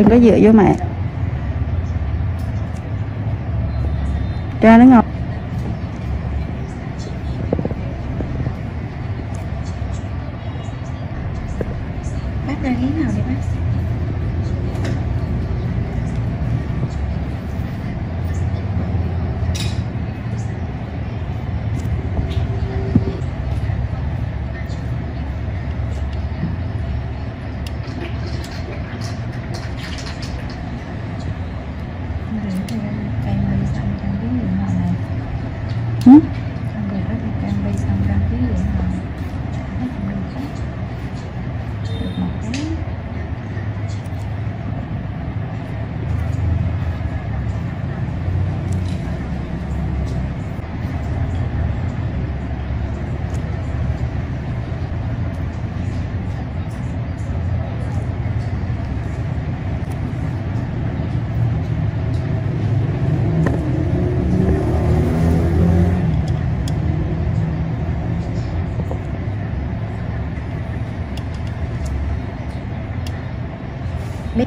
Đừng có dựa vô mẹ. Ra nó ngọc. Bác ra ghế nào đi bác? Biết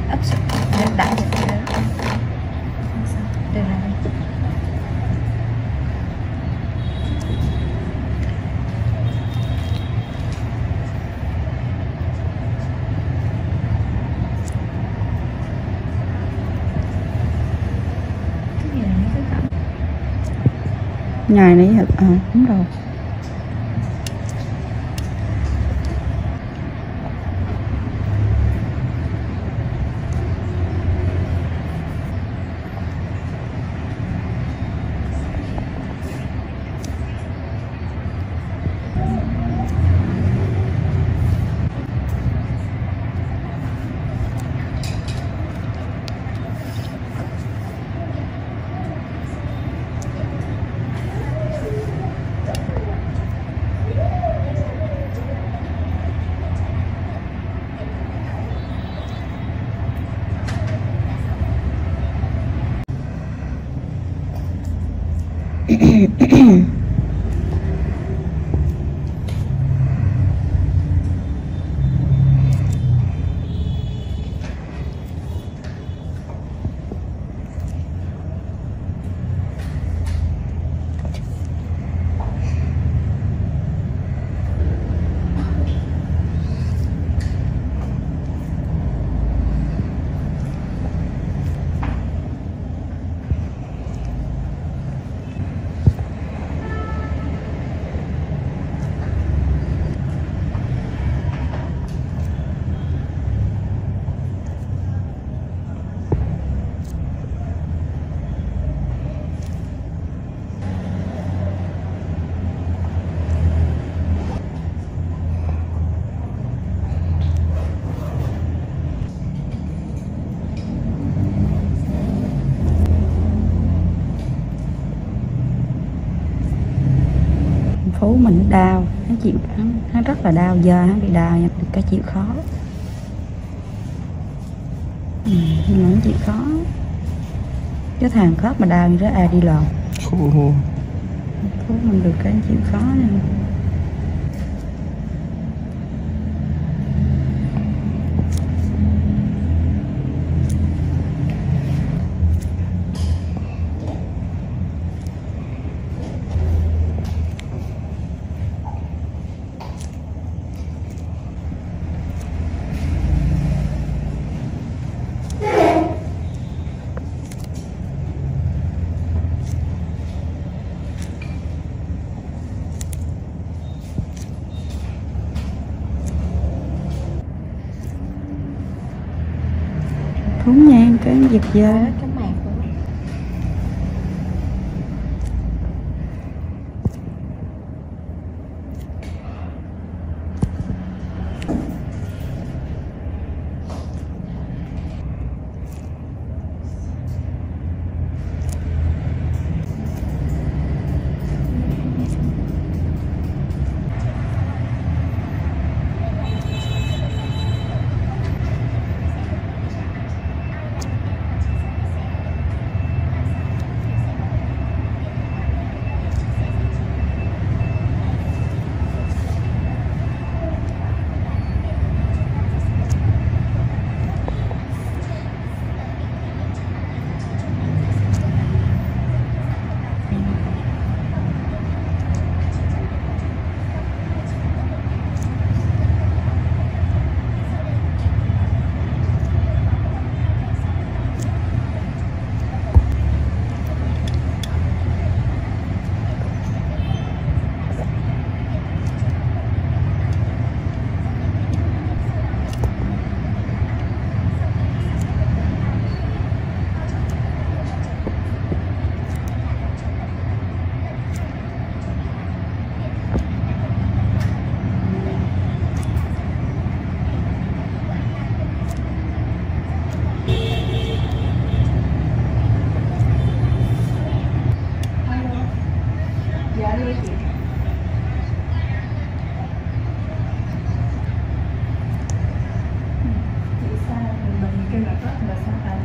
ấp đang đại được rồi đó. Được rồi. Ngày này hả? Đúng rồi. Phú mình đau, hắn chịu, hắn rất là đau, giờ hắn bị đau nha, cái chịu khó. Nhưng mà hắn chịu khó. Cái thằng khớp mà đau như đó ai đi lòn. Phú mình được cái chịu khó nha. Thúng nhang cái giật dơ.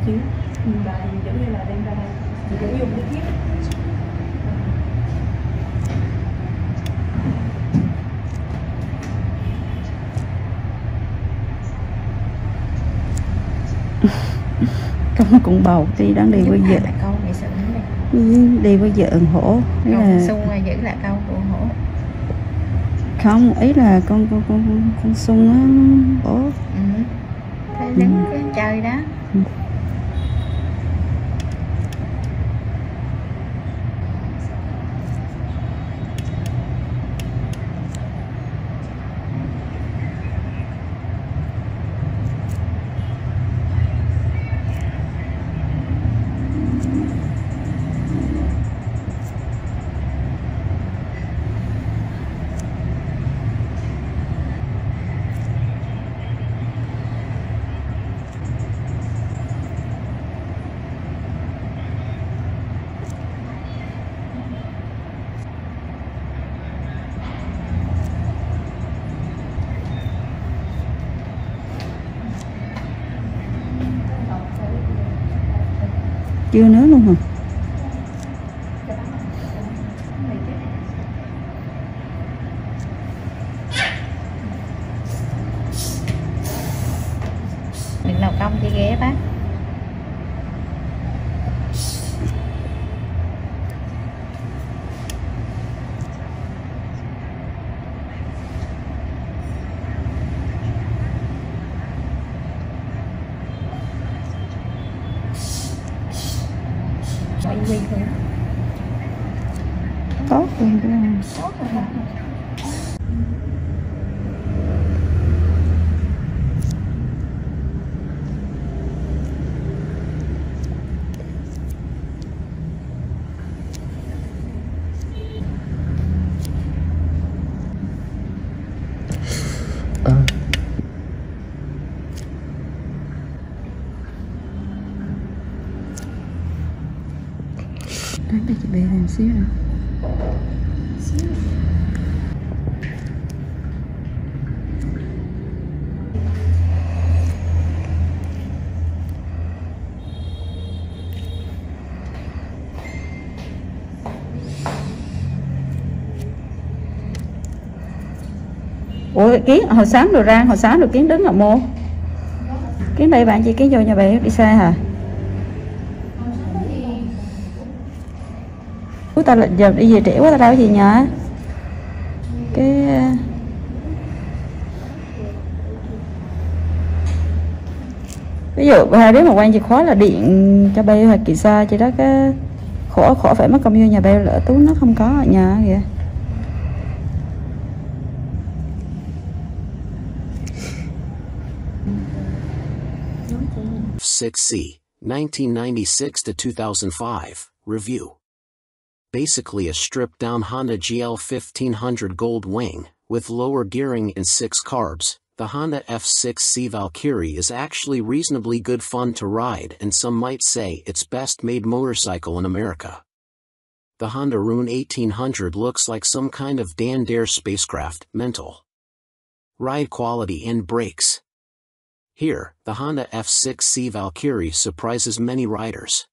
chứ. Bà giống như là đem ra đây thì cũng dùng cái thiết. Con cũng bầu thì đang đi với vợ. Câu này sự này. Đi với vợ ủng hộ. Là Xuân giữ lại câu của ủng hộ. Không, ý là con Xuân á bố. Thấy đứng cái chơi đó. Chưa nữa luôn hả? Mình nào công thì ghé bác. Tốt luôn cái này. Đánh cho chị bé làm xíu nè. Ủa Kiến hồi sáng rồi Kiến đứng ở mô. Kiến đây bạn chị Kiến vô nhà bé đi xe hả? Ta là giờ đi về trễ quá ta đâu có gì nhờ. Cái ví dụ hai đứa mà quan chìa khóa là điện cho bay hoặc kỳ xa chị đó cái khỏi phải mất công vô nhà bay lỡ tú nó không có ở nhà kìa. F6C, 1996 to 2005, review. Basically a stripped-down Honda GL 1500 Gold Wing, with lower gearing and 6 carbs. The Honda F6C Valkyrie is actually reasonably good fun to ride, and some might say it's best made motorcycle in America. The Honda Rune 1800 looks like some kind of Dan Dare spacecraft, mental. Ride quality and brakes. Here, the Honda F6C Valkyrie surprises many riders.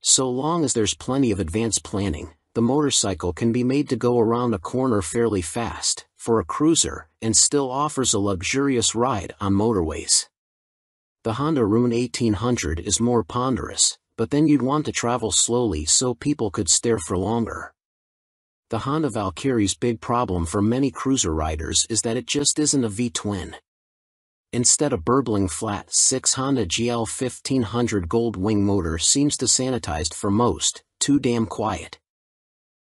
So long as there's plenty of advanced planning, the motorcycle can be made to go around a corner fairly fast, for a cruiser, and still offers a luxurious ride on motorways. The Honda Rune 1800 is more ponderous, but then you'd want to travel slowly so people could stare for longer. The Honda Valkyrie's big problem for many cruiser riders is that it just isn't a V-twin. Instead, a burbling flat 6 Honda GL 1500 Gold Wing motor seems to sanitized for most, too damn quiet.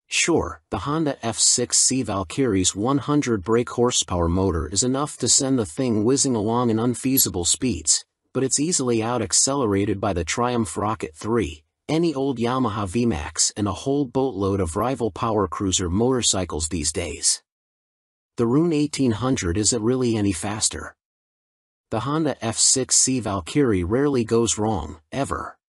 Sure, the Honda F6C Valkyrie's 100 brake horsepower motor is enough to send the thing whizzing along in unfeasible speeds, but it's easily out-accelerated by the Triumph Rocket 3, any old Yamaha VMAX and a whole boatload of rival power cruiser motorcycles these days. The Rune 1800 isn't really any faster. The Honda F6C Valkyrie rarely goes wrong, ever.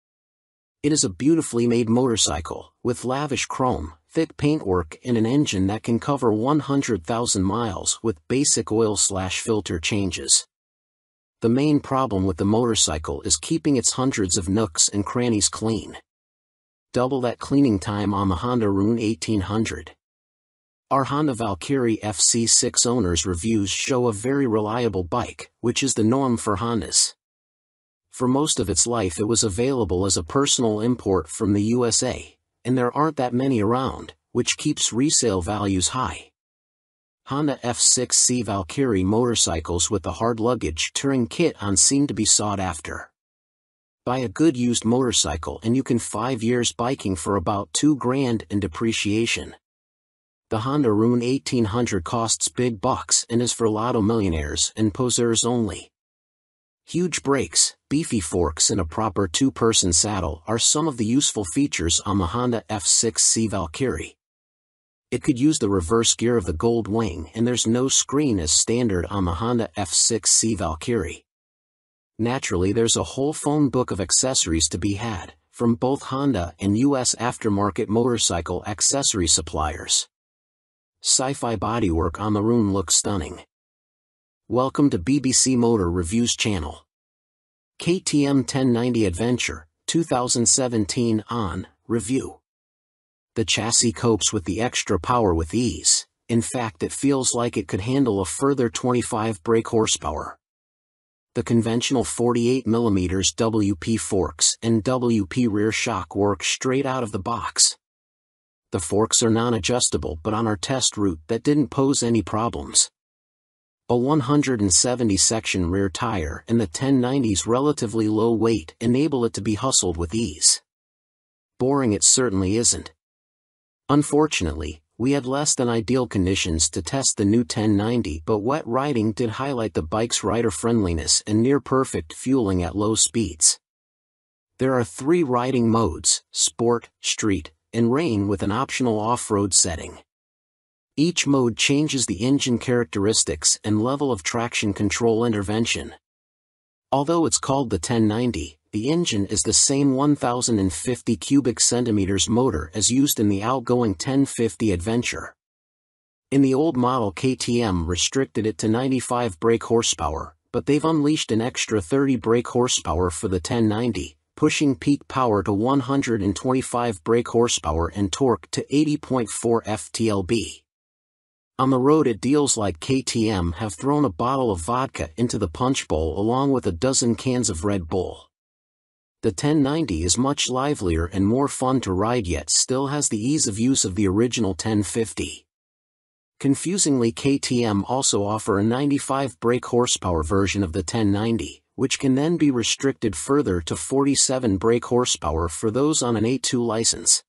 It is a beautifully made motorcycle, with lavish chrome, thick paintwork and an engine that can cover 100,000 miles with basic oil/filter changes. The main problem with the motorcycle is keeping its hundreds of nooks and crannies clean. Double that cleaning time on the Honda Rune 1800. Our Honda Valkyrie FC6 owners' reviews show a very reliable bike, which is the norm for Hondas. For most of its life it was available as a personal import from the USA, and there aren't that many around, which keeps resale values high. Honda F6C Valkyrie motorcycles with the hard luggage touring kit on seem to be sought after. Buy a good used motorcycle and you can 5 years biking for about $2,000 in depreciation. The Honda Rune 1800 costs big bucks and is for lotto millionaires and poseurs only. Huge brakes, beefy forks and a proper two-person saddle are some of the useful features on the Honda F6C Valkyrie. It could use the reverse gear of the Gold Wing and there's no screen as standard on the Honda F6C Valkyrie. Naturally there's a whole phone book of accessories to be had, from both Honda and US aftermarket motorcycle accessory suppliers. Sci-fi bodywork on the Rune looks stunning. Welcome to BBC Motor Reviews channel. KTM 1090 Adventure, 2017 on review. The chassis copes with the extra power with ease. In fact, it feels like it could handle a further 25 brake horsepower. The conventional 48mm WP forks and WP rear shock work straight out of the box. The forks are non-adjustable, but on our test route that didn't pose any problems. A 170 section rear tire and the 1090's relatively low weight enable it to be hustled with ease. Boring it certainly isn't. Unfortunately, we had less than ideal conditions to test the new 1090, but wet riding did highlight the bike's rider friendliness and near perfect fueling at low speeds. There are 3 riding modes: Sport, Street, and Rain, with an optional off-road setting. Each mode changes the engine characteristics and level of traction control intervention. Although it's called the 1090, the engine is the same 1050 cubic centimeters motor as used in the outgoing 1050 Adventure. In the old model, KTM restricted it to 95 brake horsepower, but they've unleashed an extra 30 brake horsepower for the 1090, pushing peak power to 125 brake horsepower and torque to 80.4 ft-lb. On the road, it deals like KTM have thrown a bottle of vodka into the punch bowl along with a dozen cans of Red Bull. The 1090 is much livelier and more fun to ride, yet still has the ease of use of the original 1050. Confusingly, KTM also offer a 95 brake horsepower version of the 1090, which can then be restricted further to 47 brake horsepower for those on an A2 license.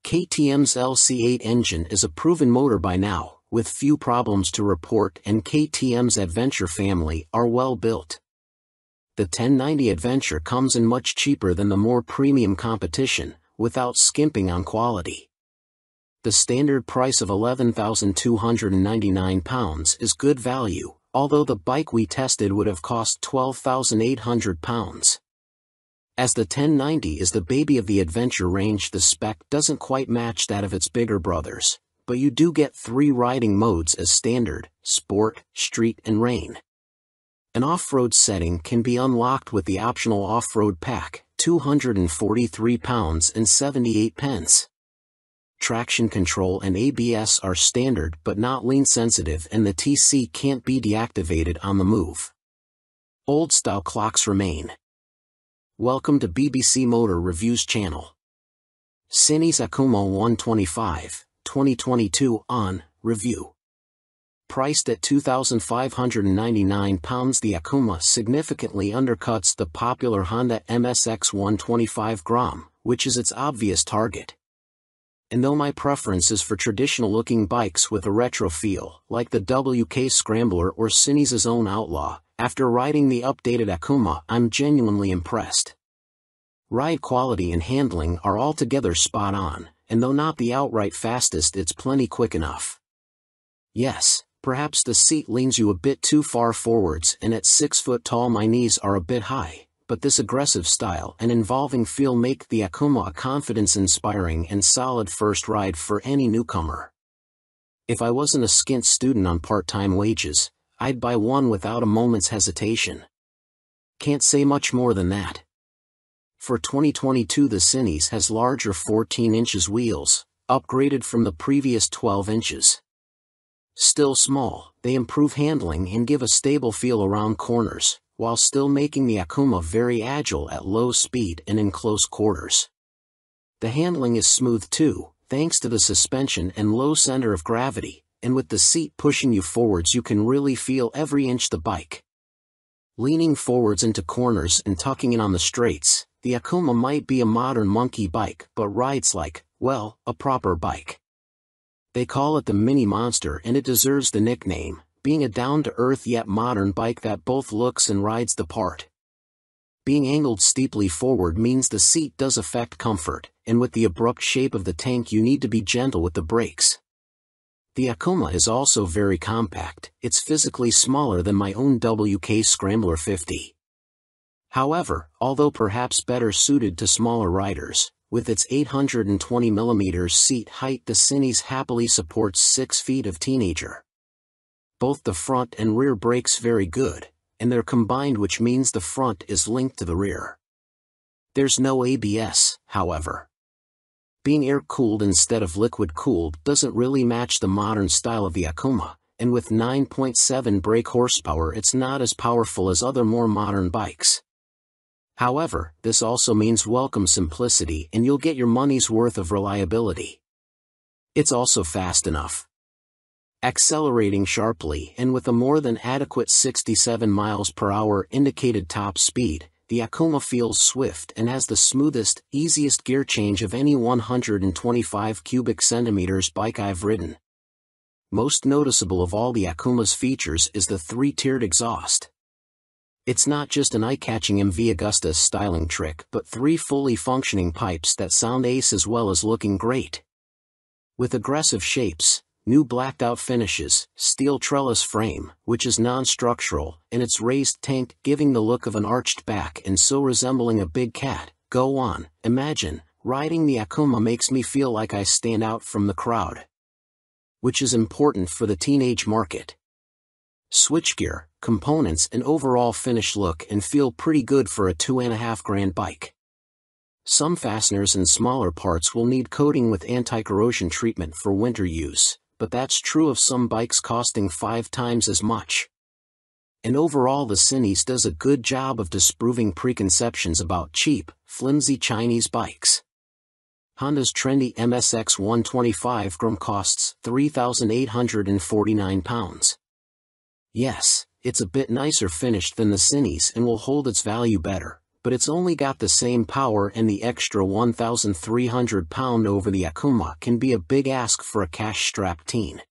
KTM's LC8 engine is a proven motor by now, with few problems to report, and KTM's Adventure family are well built. The 1090 Adventure comes in much cheaper than the more premium competition, without skimping on quality. The standard price of £11,299 is good value, although the bike we tested would have cost £12,800. As the 1090 is the baby of the Adventure range, the spec doesn't quite match that of its bigger brothers, but you do get 3 riding modes as standard: Sport, Street, and Rain. An off-road setting can be unlocked with the optional off-road pack, £243 and 78 pence. Traction control and ABS are standard but not lean sensitive, and the TC can't be deactivated on the move. Old-style clocks remain. Welcome to BBC Motor Reviews channel. Cines Akuma 125, 2022 on review. Priced at £2,599, the Akuma significantly undercuts the popular Honda MSX 125 Grom, which is its obvious target. And though my preference is for traditional-looking bikes with a retro feel, like the WK Scrambler or Cines' own Outlaw, after riding the updated Akuma, I'm genuinely impressed. Ride quality and handling are altogether spot on, and though not the outright fastest, it's plenty quick enough. Yes, perhaps the seat leans you a bit too far forwards, and at 6 foot tall my knees are a bit high, but this aggressive style and involving feel make the Akuma a confidence-inspiring and solid first ride for any newcomer. If I wasn't a skint student on part-time wages, I'd buy one without a moment's hesitation. Can't say much more than that. For 2022 the Cines has larger 14 inches wheels, upgraded from the previous 12 inches. Still small, they improve handling and give a stable feel around corners, while still making the Akuma very agile at low speed and in close quarters. The handling is smooth too, thanks to the suspension and low center of gravity, and with the seat pushing you forwards you can really feel every inch the bike. Leaning forwards into corners and tucking in on the straights, the Akuma might be a modern monkey bike but rides like, well, a proper bike. They call it the Mini Monster and it deserves the nickname, being a down-to-earth yet modern bike that both looks and rides the part. Being angled steeply forward means the seat does affect comfort, and with the abrupt shape of the tank you need to be gentle with the brakes. The Akuma is also very compact, it's physically smaller than my own WK Scrambler 50. However, although perhaps better suited to smaller riders, with its 820mm seat height the Cines happily supports 6 feet of teenager. Both the front and rear brakes very good, and they're combined which means the front is linked to the rear. There's no ABS, however. Being air-cooled instead of liquid-cooled doesn't really match the modern style of the Akuma, and with 9.7 brake horsepower it's not as powerful as other more modern bikes. However, this also means welcome simplicity and you'll get your money's worth of reliability. It's also fast enough. Accelerating sharply and with a more than adequate 67 miles per hour indicated top speed, the Akuma feels swift and has the smoothest, easiest gear change of any 125 cubic centimeters bike I've ridden. Most noticeable of all the Akuma's features is the 3-tiered exhaust. It's not just an eye-catching MV Agusta styling trick but 3 fully functioning pipes that sound ace as well as looking great. With aggressive shapes, new blacked-out finishes, steel trellis frame, which is non-structural, and its raised tank giving the look of an arched back and so resembling a big cat, go on, imagine, riding the Akuma makes me feel like I stand out from the crowd. Which is important for the teenage market. Switchgear, components and overall finish look and feel pretty good for a $2,500 bike. Some fasteners and smaller parts will need coating with anti-corrosion treatment for winter use, but that's true of some bikes costing 5 times as much. And overall the Cines does a good job of disproving preconceptions about cheap, flimsy Chinese bikes. Honda's trendy MSX 125 GRM costs £3,849. Yes, it's a bit nicer finished than the Cines and will hold its value better, but it's only got the same power and the extra £1,300 over the Akuma can be a big ask for a cash-strapped teen.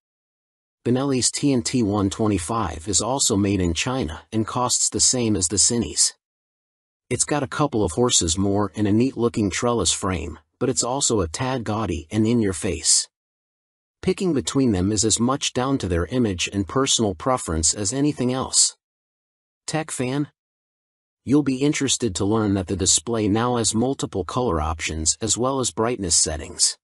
Benelli's TNT 125 is also made in China and costs the same as the Cines. It's got a couple of horses more and a neat-looking trellis frame, but it's also a tad gaudy and in your face. Picking between them is as much down to their image and personal preference as anything else. Tech fan? You'll be interested to learn that the display now has multiple color options as well as brightness settings.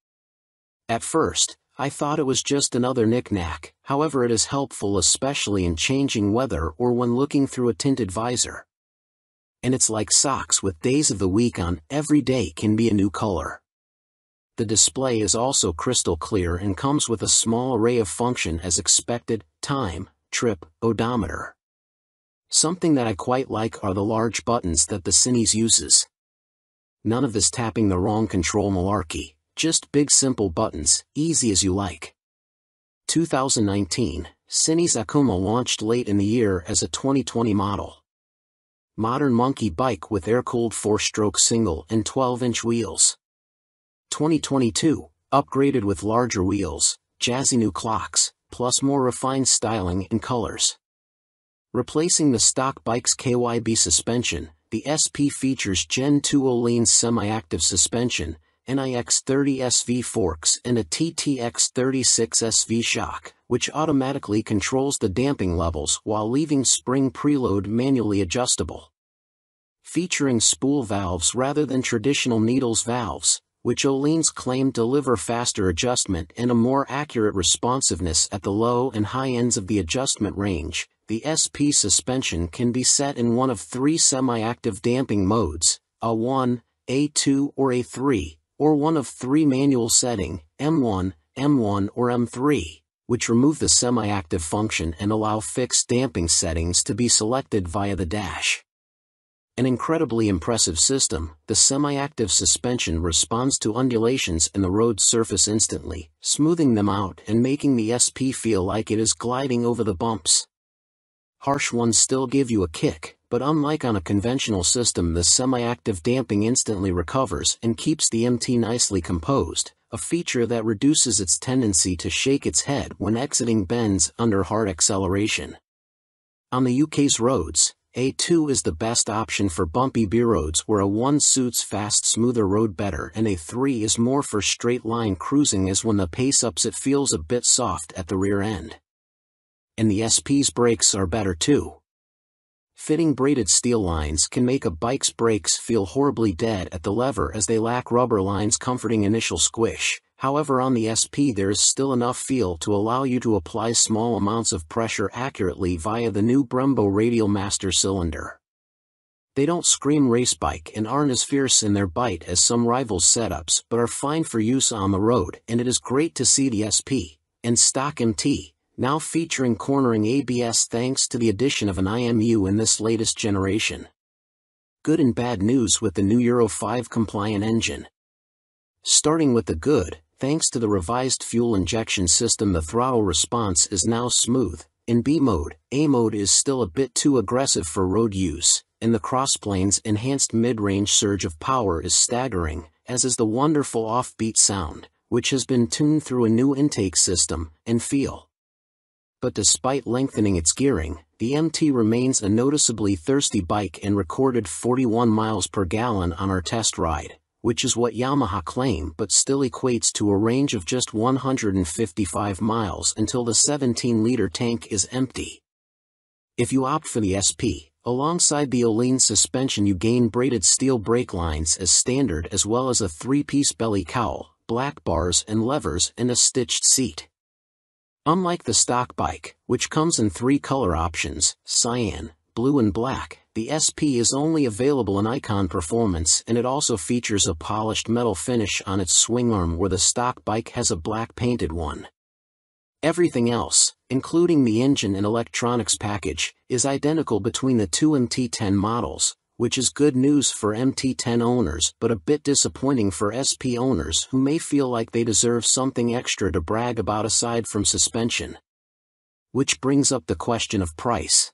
At first, I thought it was just another knick-knack, however it is helpful especially in changing weather or when looking through a tinted visor. And it's like socks with days of the week on, every day can be a new color. The display is also crystal clear and comes with a small array of function as expected: time, trip, odometer. Something that I quite like are the large buttons that the Cines uses. None of this tapping the wrong control malarkey, just big simple buttons, easy as you like. 2019, Cines Akuma launched late in the year as a 2020 model. Modern monkey bike with air-cooled 4-stroke single and 12-inch wheels. 2022, upgraded with larger wheels, jazzy new clocks, plus more refined styling and colors. Replacing the stock bike's KYB suspension, the SP features Gen 2 Öhlins semi-active suspension, NIX 30 SV forks and a TTX 36 SV shock, which automatically controls the damping levels while leaving spring preload manually adjustable. Featuring spool valves rather than traditional needles valves, which Öhlins claim deliver faster adjustment and a more accurate responsiveness at the low and high ends of the adjustment range, the SP suspension can be set in one of three semi-active damping modes, A1, A2 or A3, or one of three manual setting, M1, M1 or M3, which remove the semi-active function and allow fixed damping settings to be selected via the dash. An incredibly impressive system, the semi-active suspension responds to undulations in the road surface instantly, smoothing them out and making the SP feel like it is gliding over the bumps. Harsh ones still give you a kick, but unlike on a conventional system, the semi-active damping instantly recovers and keeps the MT nicely composed, a feature that reduces its tendency to shake its head when exiting bends under hard acceleration. On the UK's roads, A2 is the best option for bumpy B roads where A1 suits fast, smoother road better, and A3 is more for straight-line cruising, as when the pace ups it feels a bit soft at the rear end. And the SP's brakes are better too. Fitting braided steel lines can make a bike's brakes feel horribly dead at the lever, as they lack rubber lines comforting initial squish. However, on the SP there is still enough feel to allow you to apply small amounts of pressure accurately via the new Brembo Radial Master cylinder. They don't scream race bike and aren't as fierce in their bite as some rivals' setups, but are fine for use on the road, and it is great to see the SP and stock MT now featuring cornering ABS thanks to the addition of an IMU in this latest generation. Good and bad news with the new Euro 5 compliant engine. Starting with the good, thanks to the revised fuel injection system, the throttle response is now smooth. In B mode, A mode is still a bit too aggressive for road use, and the crossplane's enhanced mid-range surge of power is staggering, as is the wonderful offbeat sound, which has been tuned through a new intake system and feel. But despite lengthening its gearing, the MT remains a noticeably thirsty bike and recorded 41 miles per gallon on our test ride, which is what Yamaha claim, but still equates to a range of just 155 miles until the 17-liter tank is empty. If you opt for the SP, alongside the Öhlins suspension you gain braided steel brake lines as standard, as well as a 3-piece belly cowl, black bars and levers, and a stitched seat. Unlike the stock bike, which comes in 3 color options, cyan, blue and black, the SP is only available in Icon Performance, and it also features a polished metal finish on its swing arm where the stock bike has a black painted one. Everything else, including the engine and electronics package, is identical between the two MT10 models, which is good news for MT10 owners but a bit disappointing for SP owners who may feel like they deserve something extra to brag about aside from suspension. Which brings up the question of price.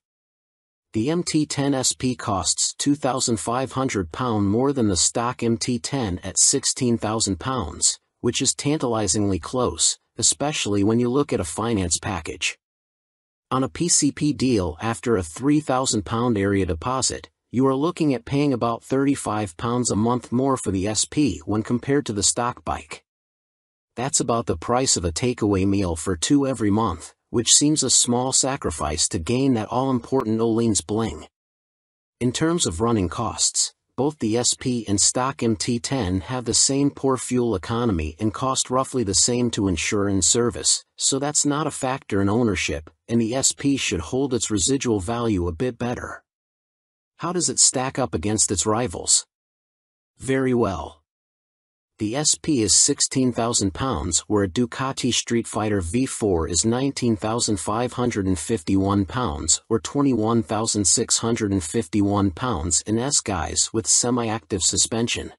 The MT10 SP costs £2,500 more than the stock MT10 at £16,000, which is tantalizingly close, especially when you look at a finance package. On a PCP deal after a £3,000 area deposit, you are looking at paying about £35 a month more for the SP when compared to the stock bike. That's about the price of a takeaway meal for 2 every month, which seems a small sacrifice to gain that all-important Öhlins bling. In terms of running costs, both the SP and stock MT10 have the same poor fuel economy and cost roughly the same to insure and service, so that's not a factor in ownership, and the SP should hold its residual value a bit better. How does it stack up against its rivals? Very well. The SP is £16,000, where a Ducati Street Fighter V4 is £19,551 or £21,651 in S-Guise with semi-active suspension.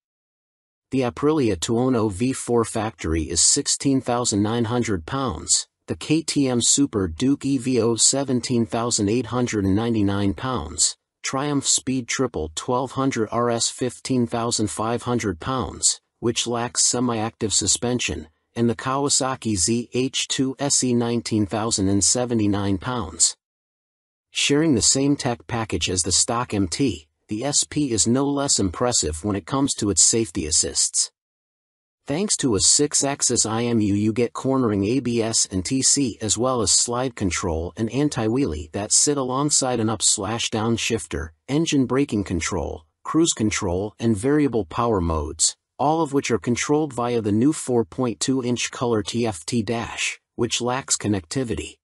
The Aprilia Tuono V4 factory is £16,900, the KTM Super Duke EVO £17,899, Triumph Speed Triple 1200 RS £15,500, which lacks semi-active suspension, and the Kawasaki ZH2 SE £19,079. Sharing the same tech package as the stock MT, the SP is no less impressive when it comes to its safety assists. Thanks to a 6-axis IMU you get cornering ABS and TC, as well as slide control and anti-wheelie that sit alongside an up/down shifter, engine braking control, cruise control and variable power modes, all of which are controlled via the new 4.2-inch color TFT dash, which lacks connectivity.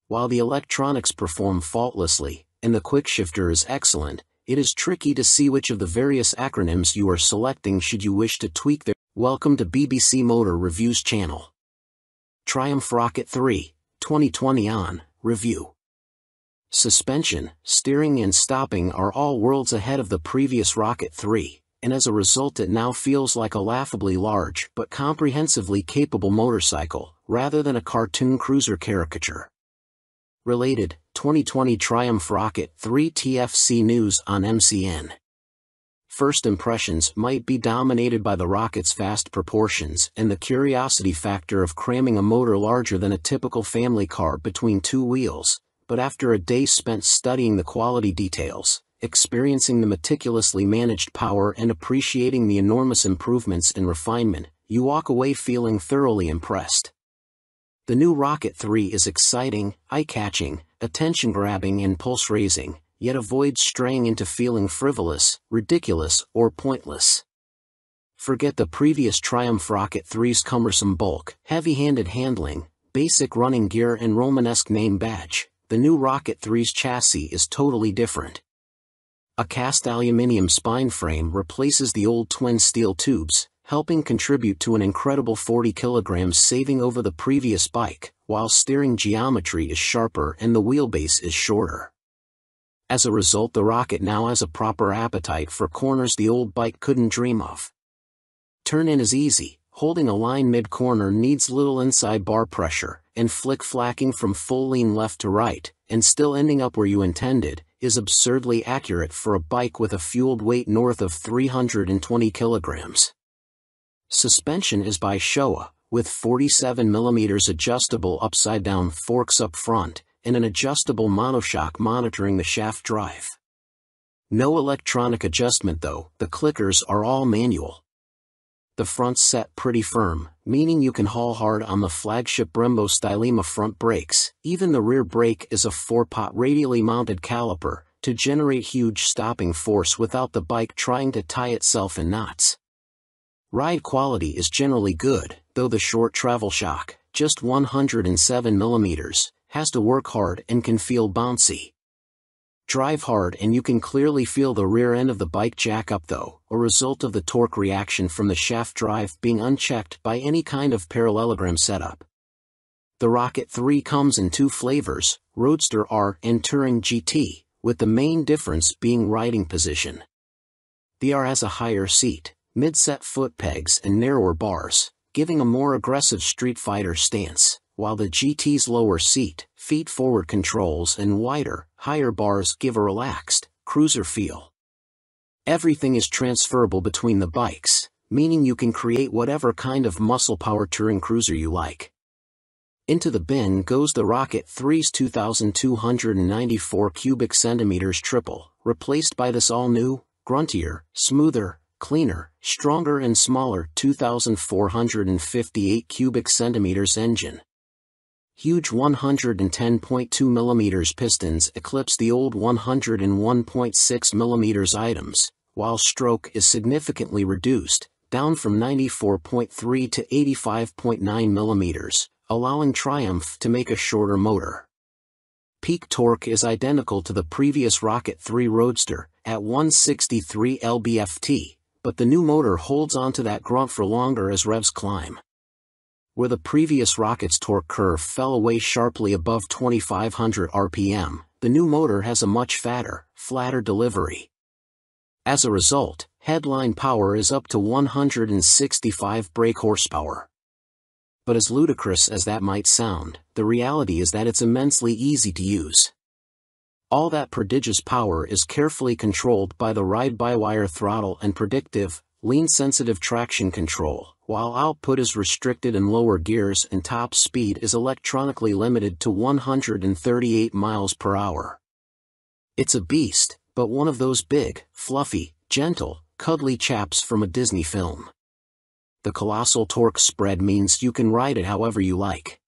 While the electronics perform faultlessly, and the quickshifter is excellent, it is tricky to see which of the various acronyms you are selecting should you wish to tweak their. Welcome to BBC Motor Reviews channel. Triumph Rocket 3, 2020 on review. Suspension, steering and stopping are all worlds ahead of the previous Rocket 3, and as a result it now feels like a laughably large but comprehensively capable motorcycle, rather than a cartoon cruiser caricature. Related, 2020 Triumph Rocket 3 TFC News on MCN. First impressions might be dominated by the rocket's vast proportions and the curiosity factor of cramming a motor larger than a typical family car between two wheels, but after a day spent studying the quality details, experiencing the meticulously managed power and appreciating the enormous improvements and refinement, you walk away feeling thoroughly impressed. The new Rocket 3 is exciting, eye-catching, attention-grabbing and pulse-raising, yet avoids straying into feeling frivolous, ridiculous, or pointless. Forget the previous Triumph Rocket 3's cumbersome bulk, heavy-handed handling, basic running gear and Romanesque name badge. The new Rocket 3's chassis is totally different. A cast aluminium spine frame replaces the old twin steel tubes, helping contribute to an incredible 40 kilograms saving over the previous bike, while steering geometry is sharper and the wheelbase is shorter. As a result, the Rocket now has a proper appetite for corners the old bike couldn't dream of. Turn-in is easy, holding a line mid-corner needs little inside bar pressure, and flick-flacking from full lean left to right, and still ending up where you intended, is absurdly accurate for a bike with a fueled weight north of 320 kilograms. Suspension is by Showa, with 47mm adjustable upside-down forks up front, and an adjustable monoshock monitoring the shaft drive. No electronic adjustment though, the clickers are all manual. The front's set pretty firm, meaning you can haul hard on the flagship Brembo Stylema front brakes. Even the rear brake is a 4-pot radially mounted caliper, to generate huge stopping force without the bike trying to tie itself in knots. Ride quality is generally good, though the short travel shock, just 107mm, has to work hard and can feel bouncy. Drive hard and you can clearly feel the rear end of the bike jack up though, a result of the torque reaction from the shaft drive being unchecked by any kind of parallelogram setup. The Rocket 3 comes in two flavors, Roadster R and Touring GT, with the main difference being riding position. The R has a higher seat, mid-set foot pegs and narrower bars, giving a more aggressive Street Fighter stance, while the GT's lower seat, feet-forward controls and wider, higher bars give a relaxed, cruiser feel. Everything is transferable between the bikes, meaning you can create whatever kind of muscle power touring cruiser you like. Into the bin goes the Rocket 3's 2,294 cubic centimeters triple, replaced by this all-new, gruntier, smoother, cleaner, stronger and smaller 2,458 cubic centimeters engine. Huge 110.2mm pistons eclipse the old 101.6mm items, while stroke is significantly reduced, down from 94.3 to 85.9mm, allowing Triumph to make a shorter motor. Peak torque is identical to the previous Rocket 3 Roadster, at 163 lb-ft, but the new motor holds onto that grunt for longer as revs climb. Where the previous Rocket's torque curve fell away sharply above 2,500 RPM, the new motor has a much fatter, flatter delivery. As a result, headline power is up to 165 brake horsepower. But as ludicrous as that might sound, the reality is that it's immensely easy to use. All that prodigious power is carefully controlled by the ride-by-wire throttle and predictive, lean-sensitive traction control, while output is restricted in lower gears and top speed is electronically limited to 138 miles per hour. It's a beast, but one of those big, fluffy, gentle, cuddly chaps from a Disney film. The colossal torque spread means you can ride it however you like.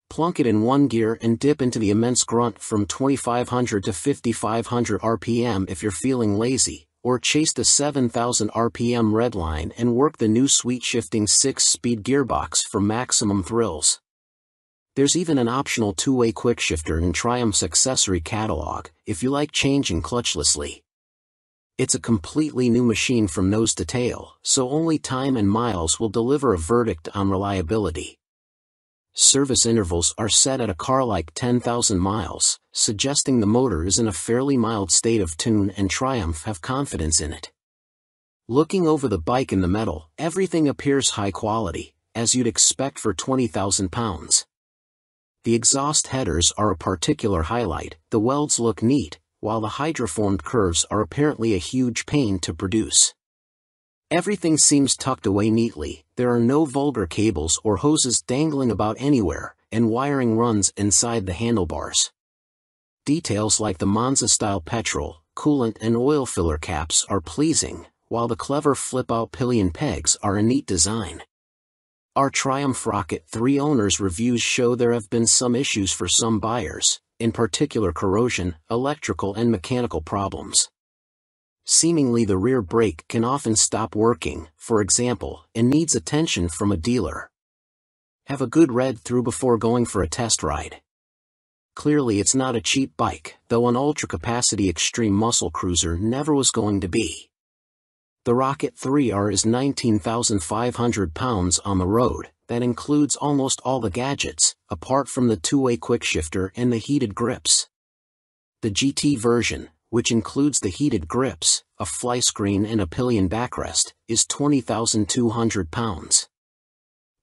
Plunk it in one gear and dip into the immense grunt from 2,500 to 5,500 RPM if you're feeling lazy, or chase the 7,000 RPM redline and work the new sweet shifting 6-speed gearbox for maximum thrills. There's even an optional two-way quickshifter in Triumph's accessory catalog, if you like changing clutchlessly. It's a completely new machine from nose to tail, so only time and miles will deliver a verdict on reliability. Service intervals are set at a car like 10,000 miles, suggesting the motor is in a fairly mild state of tune and Triumph have confidence in it. Looking over the bike in the metal, everything appears high quality, as you'd expect for 20,000 pounds. The exhaust headers are a particular highlight, the welds look neat, while the hydroformed curves are apparently a huge pain to produce. Everything seems tucked away neatly, there are no vulgar cables or hoses dangling about anywhere, and wiring runs inside the handlebars. Details like the Monza-style petrol, coolant and oil filler caps are pleasing, while the clever flip-out pillion pegs are a neat design. Our Triumph Rocket 3 owners' reviews show there have been some issues for some buyers, in particular corrosion, electrical and mechanical problems. Seemingly the rear brake can often stop working, for example, and needs attention from a dealer. Have a good read through before going for a test ride. Clearly it's not a cheap bike, though an ultra-capacity extreme muscle cruiser never was going to be. The Rocket 3R is 19,500 pounds on the road, that includes almost all the gadgets, apart from the two-way quickshifter and the heated grips. The GT version, which includes the heated grips, a fly screen and a pillion backrest, is 20,200 pounds.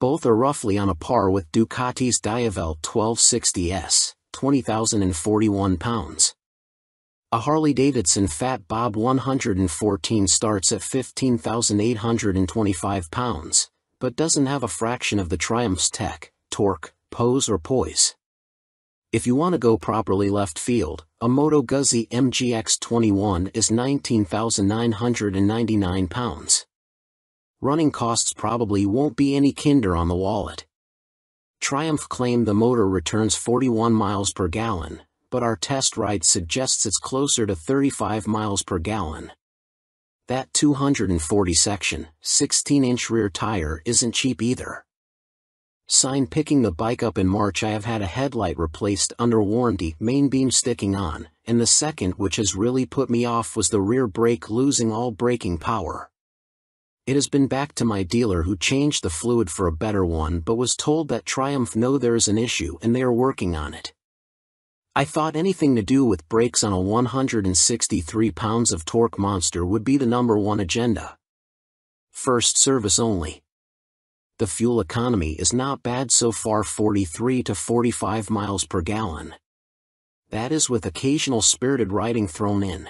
Both are roughly on a par with Ducati's Diavel 1260S, 20,041 pounds. A Harley-Davidson Fat Bob 114 starts at 15,825 pounds, but doesn't have a fraction of the Triumph's tech, torque, pose or poise. If you want to go properly left field, a Moto Guzzi MGX21 is 19,999 pounds. Running costs probably won't be any kinder on the wallet. Triumph claimed the motor returns 41 miles per gallon, but our test ride suggests it's closer to 35 miles per gallon. That 240 section, 16-inch rear tire isn't cheap either. Picking the bike up in March, I have had a headlight replaced under warranty, main beam sticking on, and the second which has really put me off was the rear brake losing all braking power. It has been back to my dealer who changed the fluid for a better one but was told that Triumph know there is an issue and they are working on it. I thought anything to do with brakes on a 163 pounds of torque monster would be the #1 agenda. First service only. The fuel economy is not bad so far, 43 to 45 miles per gallon. That is with occasional spirited riding thrown in.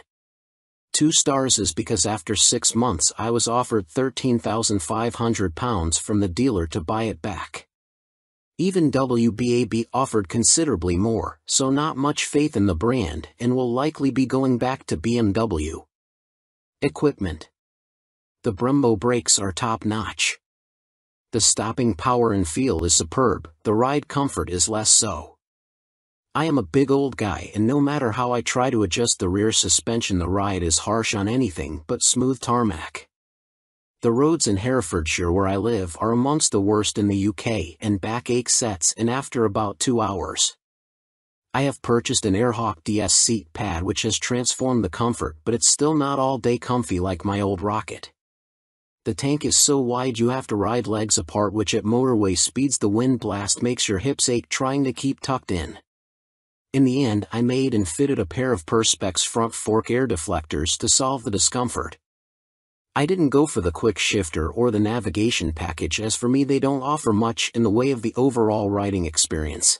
2 stars is because after 6 months I was offered 13,500 pounds from the dealer to buy it back. Even WBAB offered considerably more, so not much faith in the brand and will likely be going back to BMW. Equipment. The Brembo brakes are top-notch. The stopping power and feel is superb, the ride comfort is less so. I am a big old guy and no matter how I try to adjust the rear suspension, the ride is harsh on anything but smooth tarmac. The roads in Herefordshire where I live are amongst the worst in the UK and backache sets in after about 2 hours. I have purchased an Airhawk DS seat pad which has transformed the comfort, but it's still not all day comfy like my old Rocket. The tank is so wide you have to ride legs apart, which at motorway speeds the wind blast makes your hips ache trying to keep tucked in. In the end I made and fitted a pair of Perspex front fork air deflectors to solve the discomfort. I didn't go for the quick shifter or the navigation package, as for me they don't offer much in the way of the overall riding experience.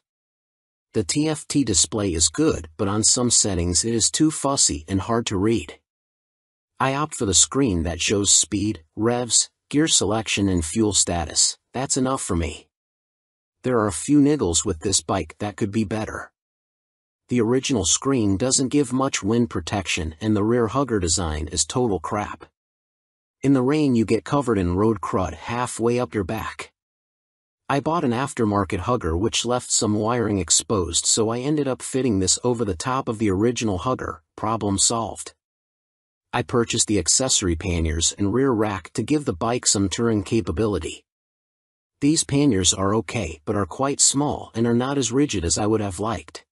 The TFT display is good, but on some settings it is too fussy and hard to read. I opt for the screen that shows speed, revs, gear selection and fuel status. That's enough for me. There are a few niggles with this bike that could be better. The original screen doesn't give much wind protection and the rear hugger design is total crap. In the rain you get covered in road crud halfway up your back. I bought an aftermarket hugger which left some wiring exposed, so I ended up fitting this over the top of the original hugger. Problem solved. I purchased the accessory panniers and rear rack to give the bike some touring capability. These panniers are okay but are quite small and are not as rigid as I would have liked.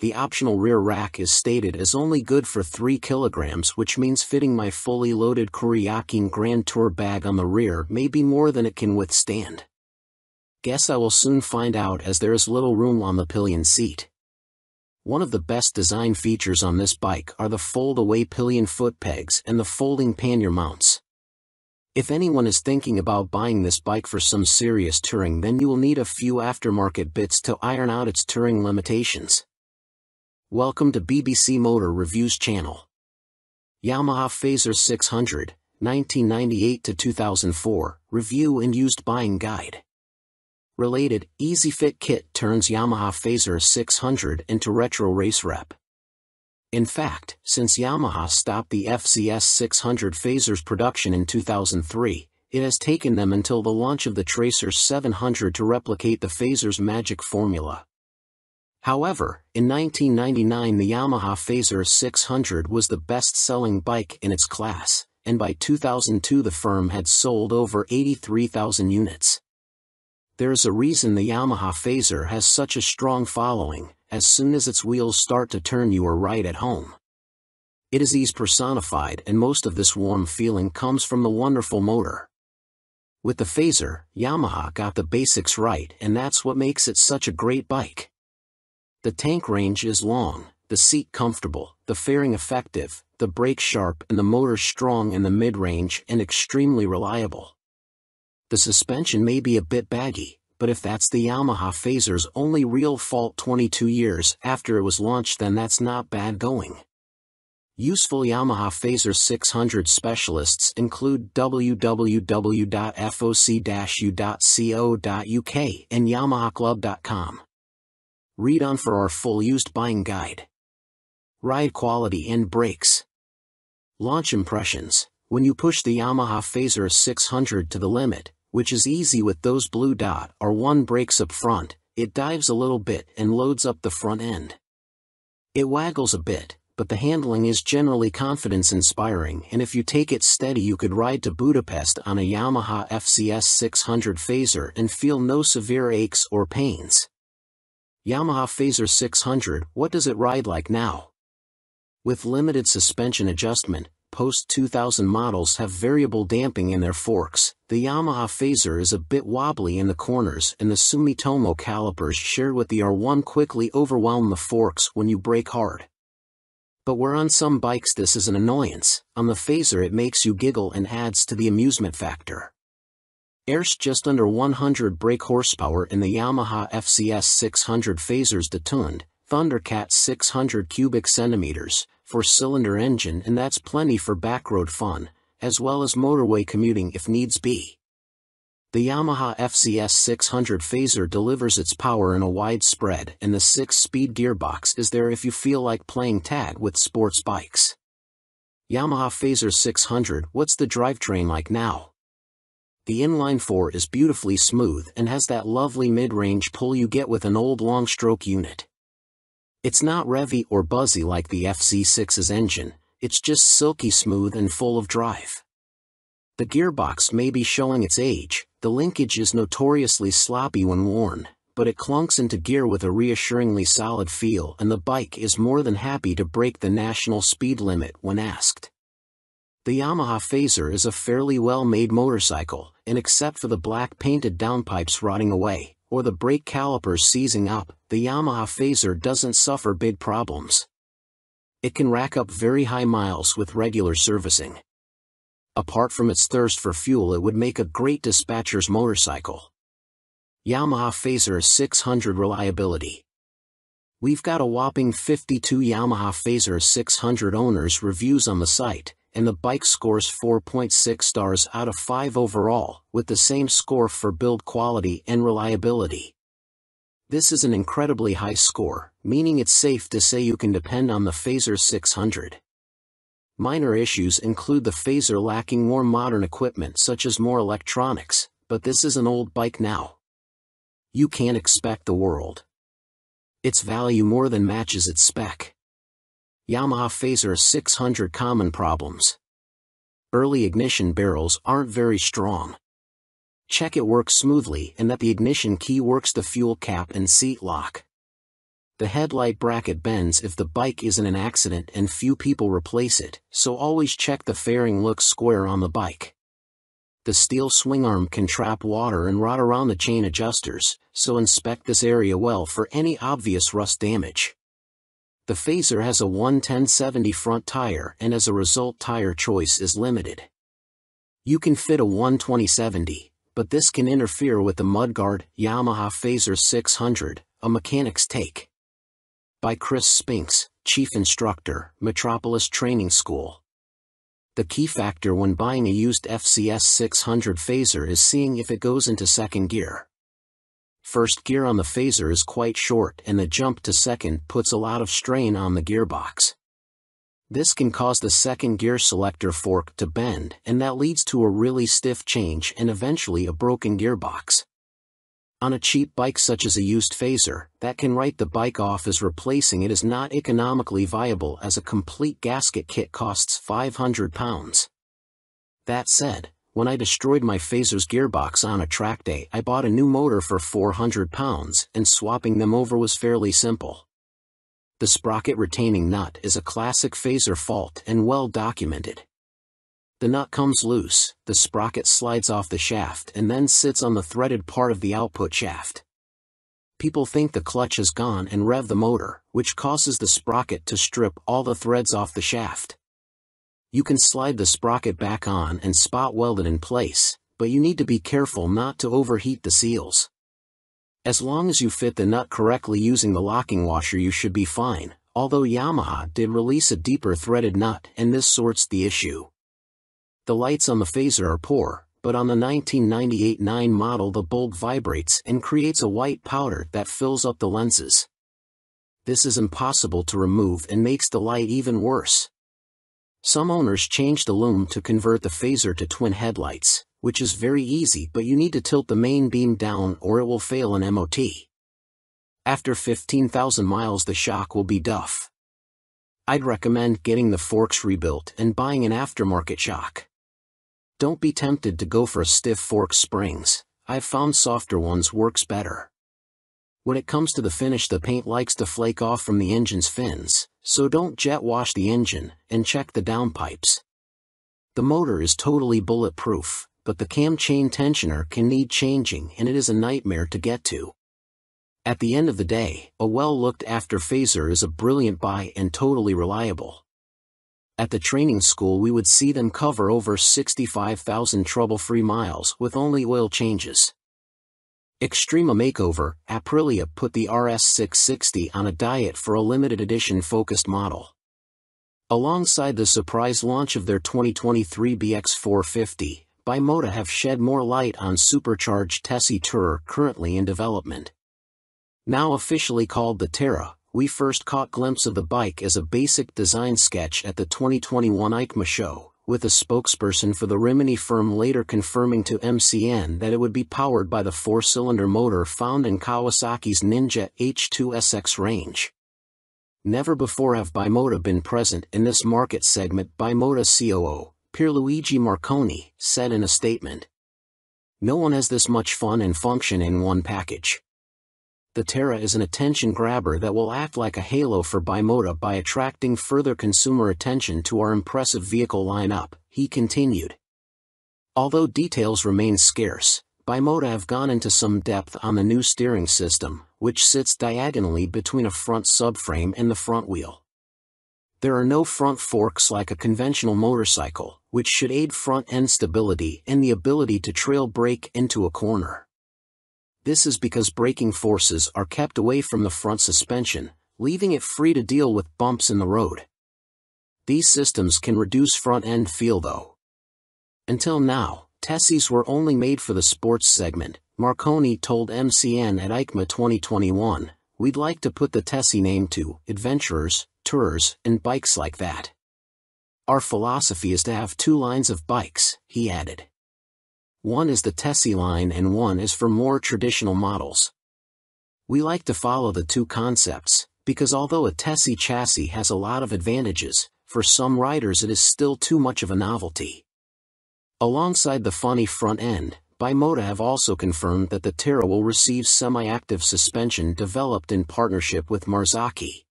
The optional rear rack is stated as only good for 3 kilograms, which means fitting my fully loaded Kuryakyn Grand Tour bag on the rear may be more than it can withstand. Guess I will soon find out, as there is little room on the pillion seat. One of the best design features on this bike are the fold-away pillion foot pegs and the folding pannier mounts. If anyone is thinking about buying this bike for some serious touring, then you will need a few aftermarket bits to iron out its touring limitations. Welcome to BBC Motor Reviews channel. Yamaha Fazer 600, 1998 to 2004, Review and Used Buying Guide. Related, Easy Fit Kit turns Yamaha Fazer 600 into retro race rep. In fact, since Yamaha stopped the FZS 600 Fazer's production in 2003, it has taken them until the launch of the Tracer 700 to replicate the Fazer's magic formula. However, in 1999 the Yamaha Fazer 600 was the best-selling bike in its class, and by 2002 the firm had sold over 83,000 units. There is a reason the Yamaha Fazer has such a strong following. As soon as its wheels start to turn, you are right at home. It is ease personified, and most of this warm feeling comes from the wonderful motor. With the Fazer, Yamaha got the basics right, and that's what makes it such a great bike. The tank range is long, the seat comfortable, the fairing effective, the brake sharp, and the motor strong in the mid-range and extremely reliable. The suspension may be a bit baggy, but if that's the Yamaha Fazer's only real fault 22 years after it was launched, then that's not bad going. Useful Yamaha Fazer 600 specialists include www.foc-u.co.uk and yamahaclub.com. Read on for our full used buying guide. Ride quality and brakes. Launch impressions. When you push the Yamaha Fazer 600 to the limit, which is easy with those blue dot or 1 brakes up front, it dives a little bit and loads up the front end. It waggles a bit, but the handling is generally confidence-inspiring, and if you take it steady you could ride to Budapest on a Yamaha FZS 600 Fazer and feel no severe aches or pains. Yamaha Fazer 600, what does it ride like now? With limited suspension adjustment, post-2000 models have variable damping in their forks. The Yamaha Fazer is a bit wobbly in the corners, and the Sumitomo calipers shared with the R1 quickly overwhelm the forks when you brake hard. But where on some bikes this is an annoyance, on the Fazer it makes you giggle and adds to the amusement factor. There's just under 100 brake horsepower in the Yamaha FZS 600 Fazer's detuned Thundercat 600 cubic centimeters, 4-cylinder engine, and that's plenty for backroad fun, as well as motorway commuting if needs be. The Yamaha FZS 600 Fazer delivers its power in a wide spread, and the 6-speed gearbox is there if you feel like playing tag with sports bikes. Yamaha Fazer 600, what's the drivetrain like now? The inline-4 is beautifully smooth and has that lovely mid-range pull you get with an old long-stroke unit. It's not revvy or buzzy like the FZ6's engine, it's just silky smooth and full of drive. The gearbox may be showing its age, the linkage is notoriously sloppy when worn, but it clunks into gear with a reassuringly solid feel, and the bike is more than happy to break the national speed limit when asked. The Yamaha Fazer is a fairly well-made motorcycle, and except for the black painted downpipes rotting away, or the brake calipers seizing up, the Yamaha Fazer doesn't suffer big problems. It can rack up very high miles with regular servicing. Apart from its thirst for fuel, it would make a great dispatcher's motorcycle. Yamaha Fazer 600 reliability. We've got a whopping 52 Yamaha Fazer 600 owners reviews on the site, and the bike scores 4.6 stars out of 5 overall, with the same score for build quality and reliability. This is an incredibly high score, meaning it's safe to say you can depend on the Fazer 600. Minor issues include the Fazer lacking more modern equipment such as more electronics, but this is an old bike now. You can't expect the world. Its value more than matches its spec. Yamaha Fazer 600 common problems. Early ignition barrels aren't very strong. check it works smoothly and that the ignition key works, the fuel cap and seat lock. The headlight bracket bends if the bike is in an accident and few people replace it, so always check the fairing looks square on the bike. The steel swing arm can trap water and rot around the chain adjusters, so inspect this area well for any obvious rust damage. The Fazer has a 110/70 front tire and as a result tire choice is limited. You can fit a 120/70, but this can interfere with the mudguard. Yamaha Fazer 600, a mechanic's take. By Chris Spinks, Chief Instructor, Metropolis Training School. The key factor when buying a used FCS 600 Fazer is seeing if it goes into second gear. First gear on the Fazer is quite short and the jump to second puts a lot of strain on the gearbox. This can cause the second gear selector fork to bend and that leads to a really stiff change and eventually a broken gearbox. On a cheap bike such as a used Fazer, that can write the bike off as replacing it is not economically viable as a complete gasket kit costs £500. That said, when I destroyed my Fazer's gearbox on a track day, I bought a new motor for £400 and swapping them over was fairly simple. The sprocket retaining nut is a classic Fazer fault and well documented. The nut comes loose, the sprocket slides off the shaft and then sits on the threaded part of the output shaft. People think the clutch is gone and rev the motor, which causes the sprocket to strip all the threads off the shaft. You can slide the sprocket back on and spot weld it in place, but you need to be careful not to overheat the seals. As long as you fit the nut correctly using the locking washer you should be fine, although Yamaha did release a deeper threaded nut and this sorts the issue. The lights on the Fazer are poor, but on the 1998 9 model the bulb vibrates and creates a white powder that fills up the lenses. This is impossible to remove and makes the light even worse. Some owners change the lume to convert the Fazer to twin headlights, which is very easy, but you need to tilt the main beam down or it will fail an MOT. After 15,000 miles the shock will be duff. I'd recommend getting the forks rebuilt and buying an aftermarket shock. Don't be tempted to go for a stiff fork springs, I've found softer ones works better. When it comes to the finish the paint likes to flake off from the engine's fins, so don't jet wash the engine, and check the downpipes. The motor is totally bulletproof, but the cam chain tensioner can need changing and it is a nightmare to get to. At the end of the day, a well-looked after Fazer is a brilliant buy and totally reliable. At the training school we would see them cover over 65,000 trouble-free miles with only oil changes. Extrema Makeover, Aprilia put the RS660 on a diet for a limited edition focused model. Alongside the surprise launch of their 2023 BX450, Bimota have shed more light on supercharged Tessie Tourer currently in development. Now officially called the Terra, we first caught glimpse of the bike as a basic design sketch at the 2021 EICMA show, with a spokesperson for the Rimini firm later confirming to MCN that it would be powered by the 4-cylinder motor found in Kawasaki's Ninja H2SX range. Never before have Bimota been present in this market segment, Bimota COO, Pierluigi Marconi, said in a statement. No one has this much fun and function in one package. The Terra is an attention grabber that will act like a halo for Bimota by attracting further consumer attention to our impressive vehicle lineup, he continued. Although details remain scarce, Bimota have gone into some depth on the new steering system, which sits diagonally between a front subframe and the front wheel. There are no front forks like a conventional motorcycle, which should aid front-end stability and the ability to trail brake into a corner. This is because braking forces are kept away from the front suspension, leaving it free to deal with bumps in the road. These systems can reduce front-end feel though. Until now, Tessies were only made for the sports segment, Marconi told MCN at EICMA 2021, we'd like to put the Tessie name to adventurers, tourers, and bikes like that. Our philosophy is to have two lines of bikes, he added. One is the Tessie line and one is for more traditional models. We like to follow the two concepts, because although a Tessie chassis has a lot of advantages, for some riders it is still too much of a novelty. Alongside the funny front end, Bimota have also confirmed that the Terra will receive semi-active suspension developed in partnership with Marzocchi.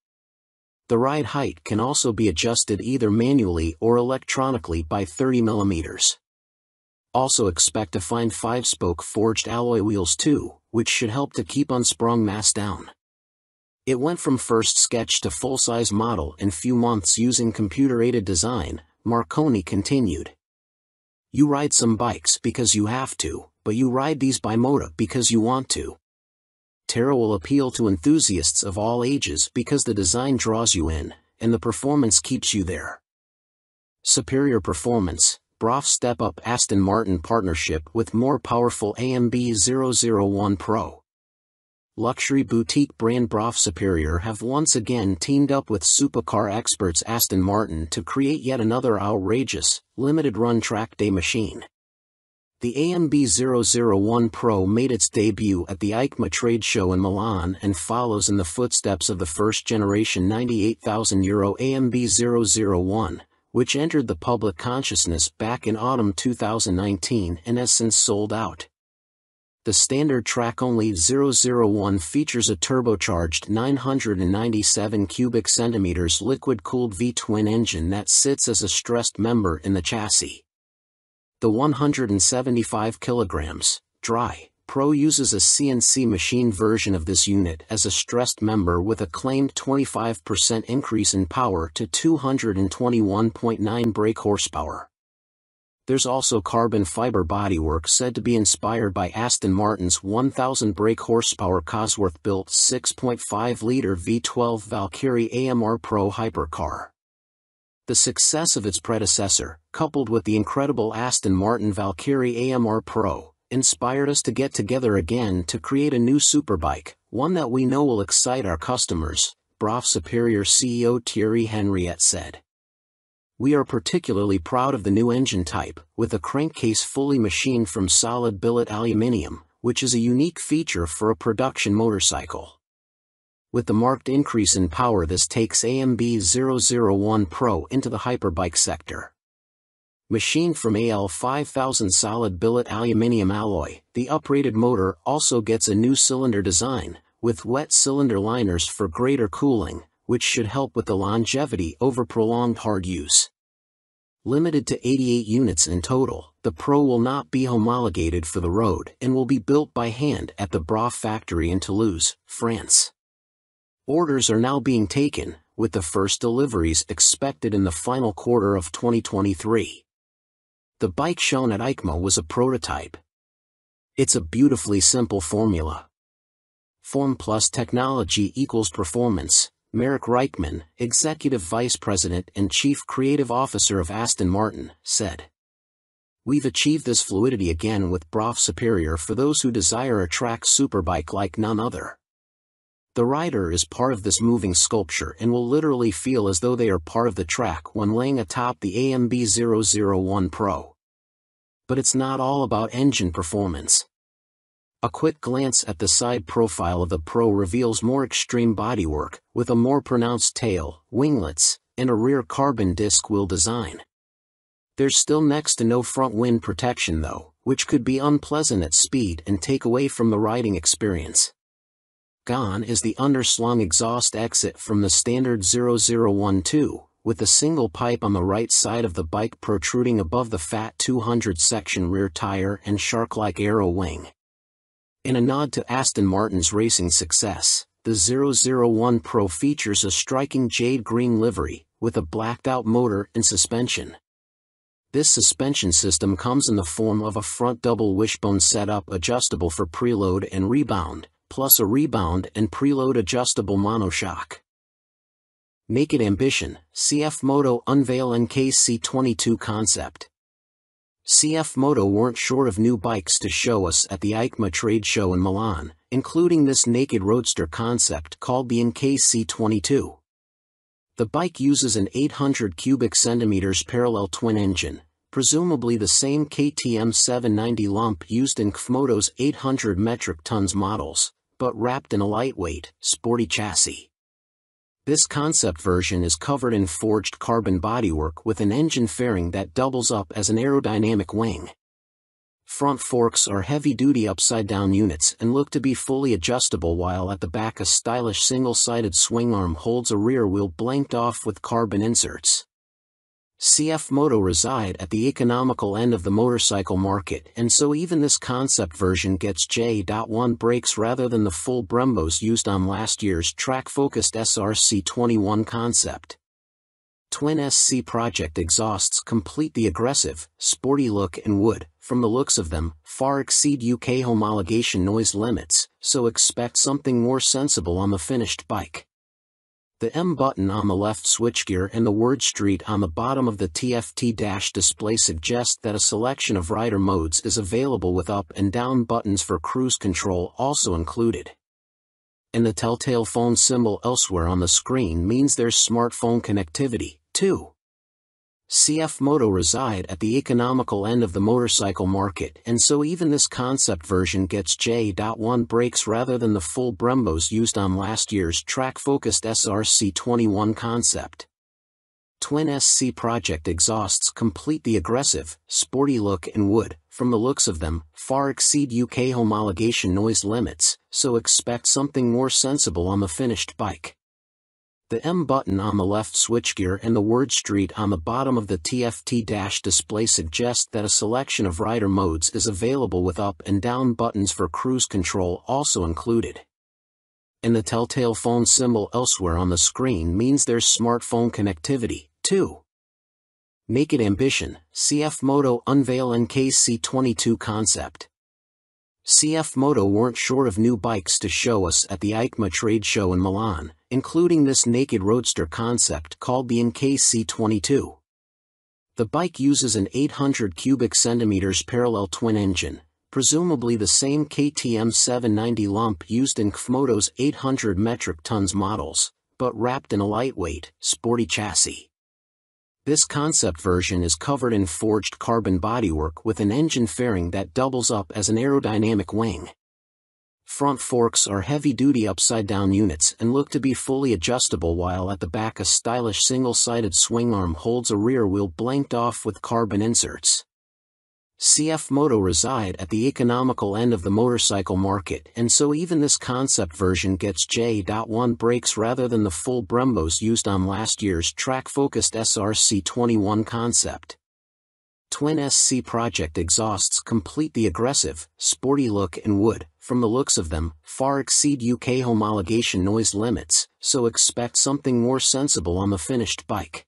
The ride height can also be adjusted either manually or electronically by 30 mm. Also expect to find 5-spoke forged alloy wheels too, which should help to keep unsprung mass down. It went from first sketch to full-size model in few months using computer-aided design, Marconi continued. You ride some bikes because you have to, but you ride these Bimota because you want to. Terra will appeal to enthusiasts of all ages because the design draws you in, and the performance keeps you there. Superior performance, Brough step up Aston Martin partnership with more powerful AMB 001 Pro. Luxury boutique brand Brough Superior have once again teamed up with supercar experts Aston Martin to create yet another outrageous, limited-run track day machine. The AMB 001 Pro made its debut at the EICMA trade show in Milan and follows in the footsteps of the first-generation €98,000 AMB 001, which entered the public consciousness back in autumn 2019 and has since sold out. The standard track-only 001 features a turbocharged 997 cubic centimeters liquid-cooled V-twin engine that sits as a stressed member in the chassis. The 175 kilograms, dry, Pro uses a CNC machine version of this unit as a stressed member with a claimed 25% increase in power to 221.9 brake horsepower. There's also carbon fiber bodywork said to be inspired by Aston Martin's 1,000 brake horsepower Cosworth-built 6.5-liter V12 Valkyrie AMR Pro hypercar. The success of its predecessor, coupled with the incredible Aston Martin Valkyrie AMR Pro, inspired us to get together again to create a new superbike, one that we know will excite our customers, Brough Superior CEO Thierry Henriette said. We are particularly proud of the new engine type, with a crankcase fully machined from solid billet aluminium, which is a unique feature for a production motorcycle. With the marked increase in power, this takes AMB 001 Pro into the hyperbike sector. Machined from AL 5000 solid billet aluminium alloy, the uprated motor also gets a new cylinder design, with wet cylinder liners for greater cooling, which should help with the longevity over prolonged hard use. Limited to 88 units in total, the Pro will not be homologated for the road and will be built by hand at the Brough factory in Toulouse, France. Orders are now being taken, with the first deliveries expected in the final quarter of 2023. The bike shown at EICMA was a prototype. It's a beautifully simple formula. Form plus technology equals performance, Marek Reichman, Executive Vice President and Chief Creative Officer of Aston Martin, said. We've achieved this fluidity again with Brough Superior for those who desire a track superbike like none other. The rider is part of this moving sculpture and will literally feel as though they are part of the track when laying atop the AMB 001 Pro. But it's not all about engine performance. A quick glance at the side profile of the Pro reveals more extreme bodywork, with a more pronounced tail, winglets, and a rear carbon disc wheel design. There's still next to no front wind protection though, which could be unpleasant at speed and take away from the riding experience. Gone is the underslung exhaust exit from the standard 001 too, with a single pipe on the right side of the bike protruding above the fat 200 section rear tire and shark-like aero wing. In a nod to Aston Martin's racing success, the 001 Pro features a striking jade green livery, with a blacked-out motor and suspension. This suspension system comes in the form of a front double wishbone setup adjustable for preload and rebound, plus a rebound and preload adjustable monoshock. Naked Ambition, CF Moto unveil NKC22 concept. CF Moto weren't short of new bikes to show us at the EICMA trade show in Milan, including this naked roadster concept called the NKC22. The bike uses an 800 cubic centimeters parallel twin engine, presumably the same KTM 790 lump used in KFMoto's 800 metric tons models, but wrapped in a lightweight, sporty chassis. This concept version is covered in forged carbon bodywork with an engine fairing that doubles up as an aerodynamic wing. Front forks are heavy-duty upside-down units and look to be fully adjustable, while at the back a stylish single-sided swing arm holds a rear wheel blanked off with carbon inserts. CF Moto reside at the economical end of the motorcycle market, and so even this concept version gets J.1 brakes rather than the full Brembos used on last year's track-focused SRC21 concept. Twin SC Project exhausts complete the aggressive, sporty look and would, from the looks of them, far exceed UK homologation noise limits, so expect something more sensible on the finished bike. The M button on the left switchgear and the word Street on the bottom of the TFT dash display suggest that a selection of rider modes is available with up and down buttons for cruise control also included. And the telltale phone symbol elsewhere on the screen means there's smartphone connectivity, too. CF Moto reside at the economical end of the motorcycle market, and so even this concept version gets J.1 brakes rather than the full Brembos used on last year's track-focused SRC21 concept. Twin SC Project exhausts complete the aggressive, sporty look and would, from the looks of them, far exceed UK homologation noise limits, so expect something more sensible on the finished bike. The M button on the left switchgear and the word Street on the bottom of the TFT dash display suggest that a selection of rider modes is available with up and down buttons for cruise control also included. And the telltale phone symbol elsewhere on the screen means there's smartphone connectivity, too. Naked Ambition, CF Moto unveil NKC22 concept. CF Moto weren't short of new bikes to show us at the EICMA trade show in Milan, including this naked roadster concept called the NKC22. The bike uses an 800 cubic centimeters parallel twin engine, presumably the same KTM 790 lump used in KFMoto's 800 metric tons models, but wrapped in a lightweight, sporty chassis. This concept version is covered in forged carbon bodywork with an engine fairing that doubles up as an aerodynamic wing. Front forks are heavy-duty upside-down units and look to be fully adjustable, while at the back a stylish single-sided swing arm holds a rear wheel blanked off with carbon inserts. CF Moto reside at the economical end of the motorcycle market, and so even this concept version gets J.1 brakes rather than the full Brembos used on last year's track-focused SRC21 concept. Twin SC Project exhausts complete the aggressive, sporty look and would, from the looks of them, far exceed UK homologation noise limits, so expect something more sensible on the finished bike.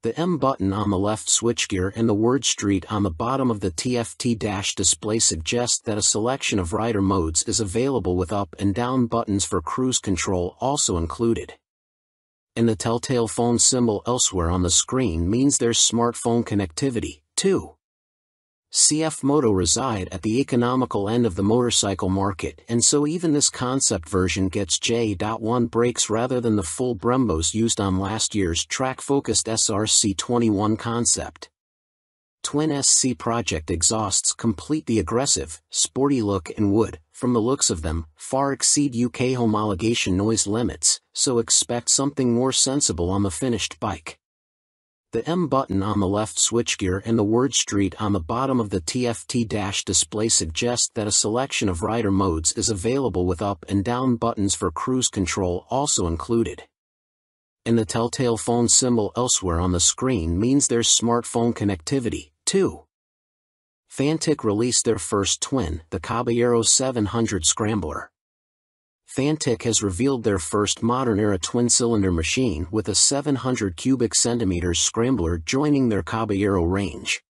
The M button on the left switchgear and the word Street on the bottom of the TFT dash display suggest that a selection of rider modes is available with up and down buttons for cruise control also included. And the telltale phone symbol elsewhere on the screen means there's smartphone connectivity, too. CF Moto reside at the economical end of the motorcycle market, and so even this concept version gets J.1 brakes rather than the full Brembos used on last year's track-focused SRC21 concept. Twin SC Project exhausts complete the aggressive, sporty look and would, from the looks of them, far exceed UK homologation noise limits, so expect something more sensible on the finished bike. The M button on the left switchgear and the word Street on the bottom of the TFT dash display suggest that a selection of rider modes is available with up and down buttons for cruise control also included. And the telltale phone symbol elsewhere on the screen means there's smartphone connectivity, too. Fantic released their first twin, the Caballero 700 Scrambler. Fantic has revealed their first modern-era twin-cylinder machine with a 700 cubic centimeters Scrambler joining their Caballero range.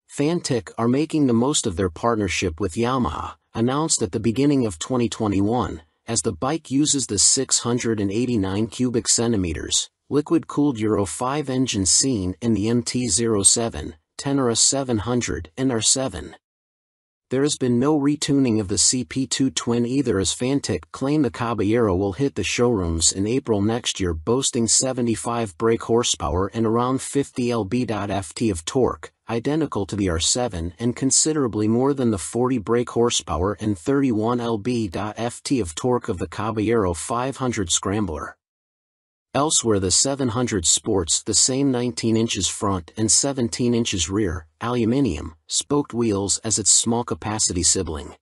Fantic are making the most of their partnership with Yamaha, announced at the beginning of 2021, as the bike uses the 689 cubic centimeters, liquid-cooled Euro 5 engine seen in the MT-07, Tenere 700 and R7. There has been no retuning of the CP2 twin either, as Fantic claim the Caballero will hit the showrooms in April next year, boasting 75 brake horsepower and around 50 lb.ft of torque, identical to the R7 and considerably more than the 40 brake horsepower and 31 lb.ft of torque of the Caballero 500 Scrambler. Elsewhere, the 700 sports the same 19 inches front and 17 inches rear, aluminum, spoked wheels as its small-capacity sibling.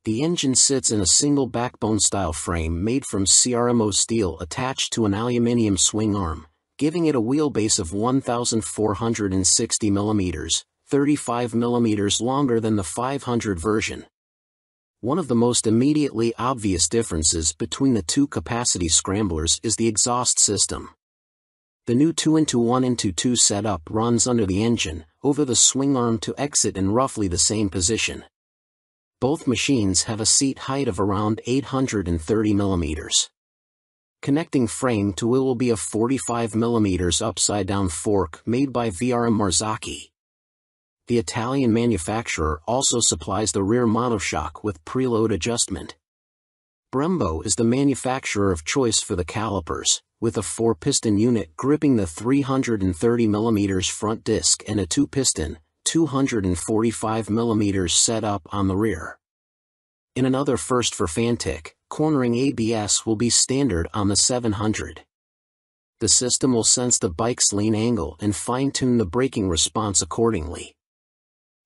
The engine sits in a single backbone-style frame made from CRMO steel attached to an aluminum swing arm, giving it a wheelbase of 1,460 mm, 35 mm longer than the 500 version. One of the most immediately obvious differences between the two capacity scramblers is the exhaust system. The new 2-into-1-into-2 setup runs under the engine, over the swing arm to exit in roughly the same position. Both machines have a seat height of around 830 mm. Connecting frame to wheel will be a 45 mm upside-down fork made by VRM Marzocchi. The Italian manufacturer also supplies the rear monoshock with preload adjustment. Brembo is the manufacturer of choice for the calipers, with a 4-piston unit gripping the 330 mm front disc and a 2-piston, 245 mm setup on the rear. In another first for Fantic, cornering ABS will be standard on the 700. The system will sense the bike's lean angle and fine-tune the braking response accordingly.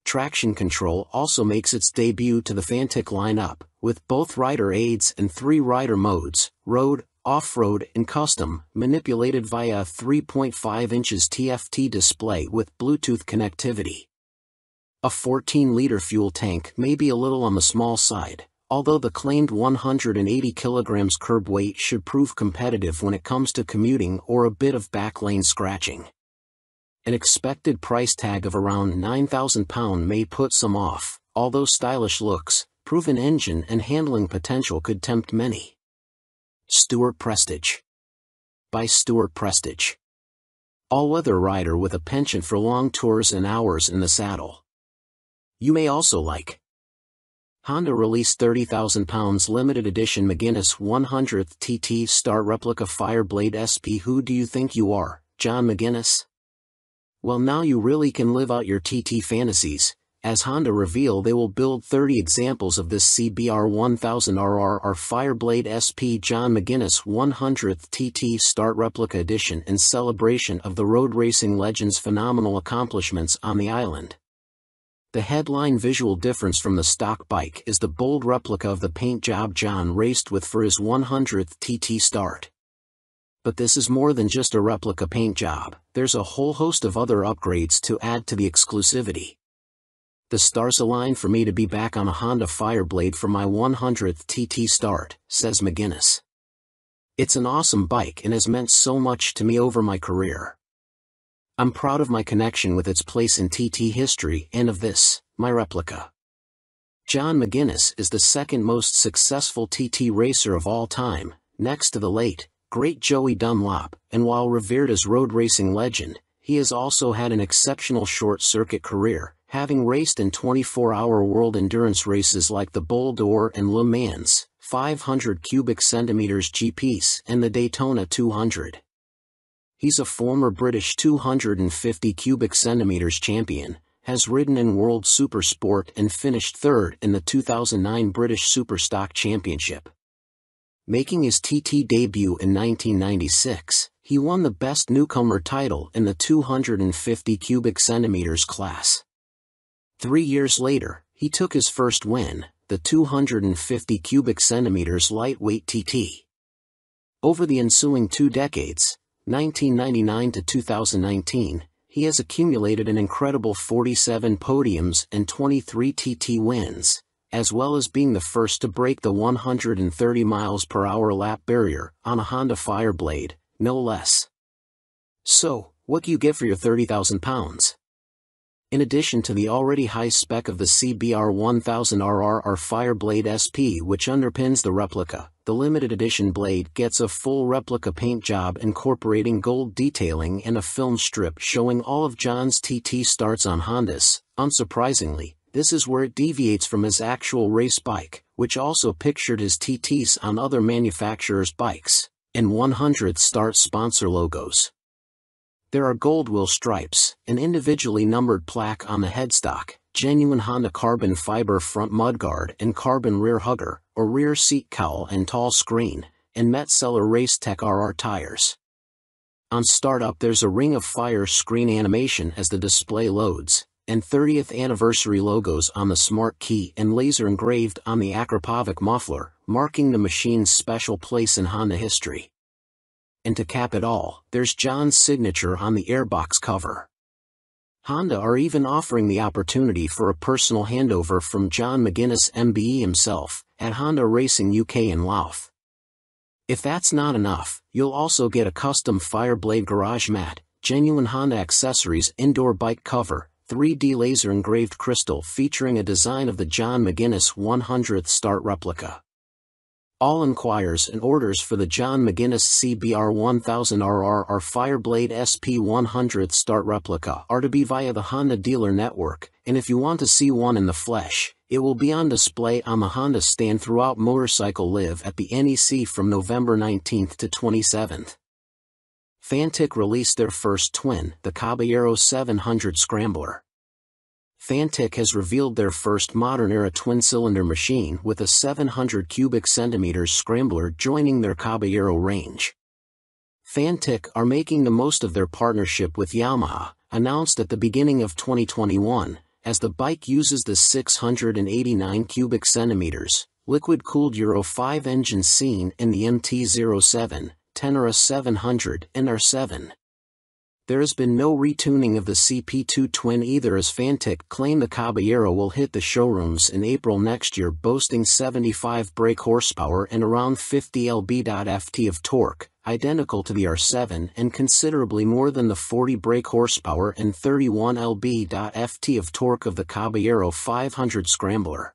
Traction control also makes its debut to the Fantic lineup, with both rider aids and 3 rider modes, road, off-road and custom, manipulated via a 3.5 inches TFT display with Bluetooth connectivity. A 14-liter fuel tank may be a little on the small side, although the claimed 180 kg curb weight should prove competitive when it comes to commuting or a bit of backlane scratching. An expected price tag of around £9,000 may put some off, although stylish looks, proven engine and handling potential could tempt many. Stuart Prestige. By Stuart Prestige. All-weather rider with a penchant for long tours and hours in the saddle. You may also like. Honda released £30,000 limited edition McGuinness 100th TT Star Replica Fireblade SP. Who do you think you are, John McGuinness? Well, now you really can live out your TT fantasies, as Honda reveal they will build 30 examples of this CBR 1000RR Fireblade SP John McGuinness 100th TT Start Replica Edition in celebration of the road racing legend's phenomenal accomplishments on the island. The headline visual difference from the stock bike is the bold replica of the paint job John raced with for his 100th TT Start. But this is more than just a replica paint job, there's a whole host of other upgrades to add to the exclusivity. The stars align for me to be back on a Honda Fireblade for my 100th TT Start, says McGuinness. It's an awesome bike and has meant so much to me over my career. I'm proud of my connection with its place in TT history and of this, my replica. John McGuinness is the second most successful TT racer of all time, next to the late, great Joey Dunlop, and while revered as road racing legend, he has also had an exceptional short-circuit career, having raced in 24-hour world endurance races like the Bol d'Or and Le Mans, 500 cubic centimeters GPs, and the Daytona 200. He's a former British 250 cubic centimeters champion, has ridden in World Supersport and finished third in the 2009 British Superstock Championship. Making his TT debut in 1996, he won the Best Newcomer title in the 250 cubic centimeters class. 3 years later, he took his first win, the 250 cubic centimeters lightweight TT. Over the ensuing 2 decades, 1999 to 2019, he has accumulated an incredible 47 podiums and 23 TT wins, as well as being the first to break the 130 miles per hour lap barrier on a Honda Fireblade, no less. So, what do you get for your £30,000? In addition to the already high spec of the CBR 1000RR Fireblade SP which underpins the replica, the limited edition blade gets a full replica paint job incorporating gold detailing and a film strip showing all of John's TT starts on Hondas. Unsurprisingly, this is where it deviates from his actual race bike, which also pictured his TTs on other manufacturers' bikes, and 100th Start sponsor logos. There are gold wheel stripes, an individually numbered plaque on the headstock, genuine Honda carbon fiber front mudguard and carbon rear hugger, a rear seat cowl and tall screen, and Metzeler Racetech RR tires. On startup there's a Ring of Fire screen animation as the display loads, and 30th anniversary logos on the smart key and laser engraved on the Akrapovic muffler, marking the machine's special place in Honda history. And to cap it all, there's John's signature on the airbox cover. Honda are even offering the opportunity for a personal handover from John McGuinness MBE himself, at Honda Racing UK in Louth. If that's not enough, you'll also get a custom Fireblade garage mat, genuine Honda accessories indoor bike cover, 3D laser engraved crystal featuring a design of the John McGuinness 100th start replica. All inquiries and orders for the John McGuinness CBR 1000RR or Fireblade SP 100th start replica are to be via the Honda dealer network, and if you want to see one in the flesh, it will be on display on the Honda stand throughout Motorcycle Live at the NEC from November 19th to 27th. Fantic released their first twin, the Caballero 700 Scrambler. Fantic has revealed their first modern-era twin-cylinder machine with a 700 cubic centimeters scrambler joining their Caballero range. Fantic are making the most of their partnership with Yamaha, announced at the beginning of 2021, as the bike uses the 689 cubic centimeters, liquid-cooled Euro 5 engine seen in the MT-07, Tenere 700 and R7. There has been no retuning of the CP2 twin either, as Fantic claim the Caballero will hit the showrooms in April next year, boasting 75 brake horsepower and around 50 lb.ft of torque, identical to the R7 and considerably more than the 40 brake horsepower and 31 lb.ft of torque of the Caballero 500 Scrambler.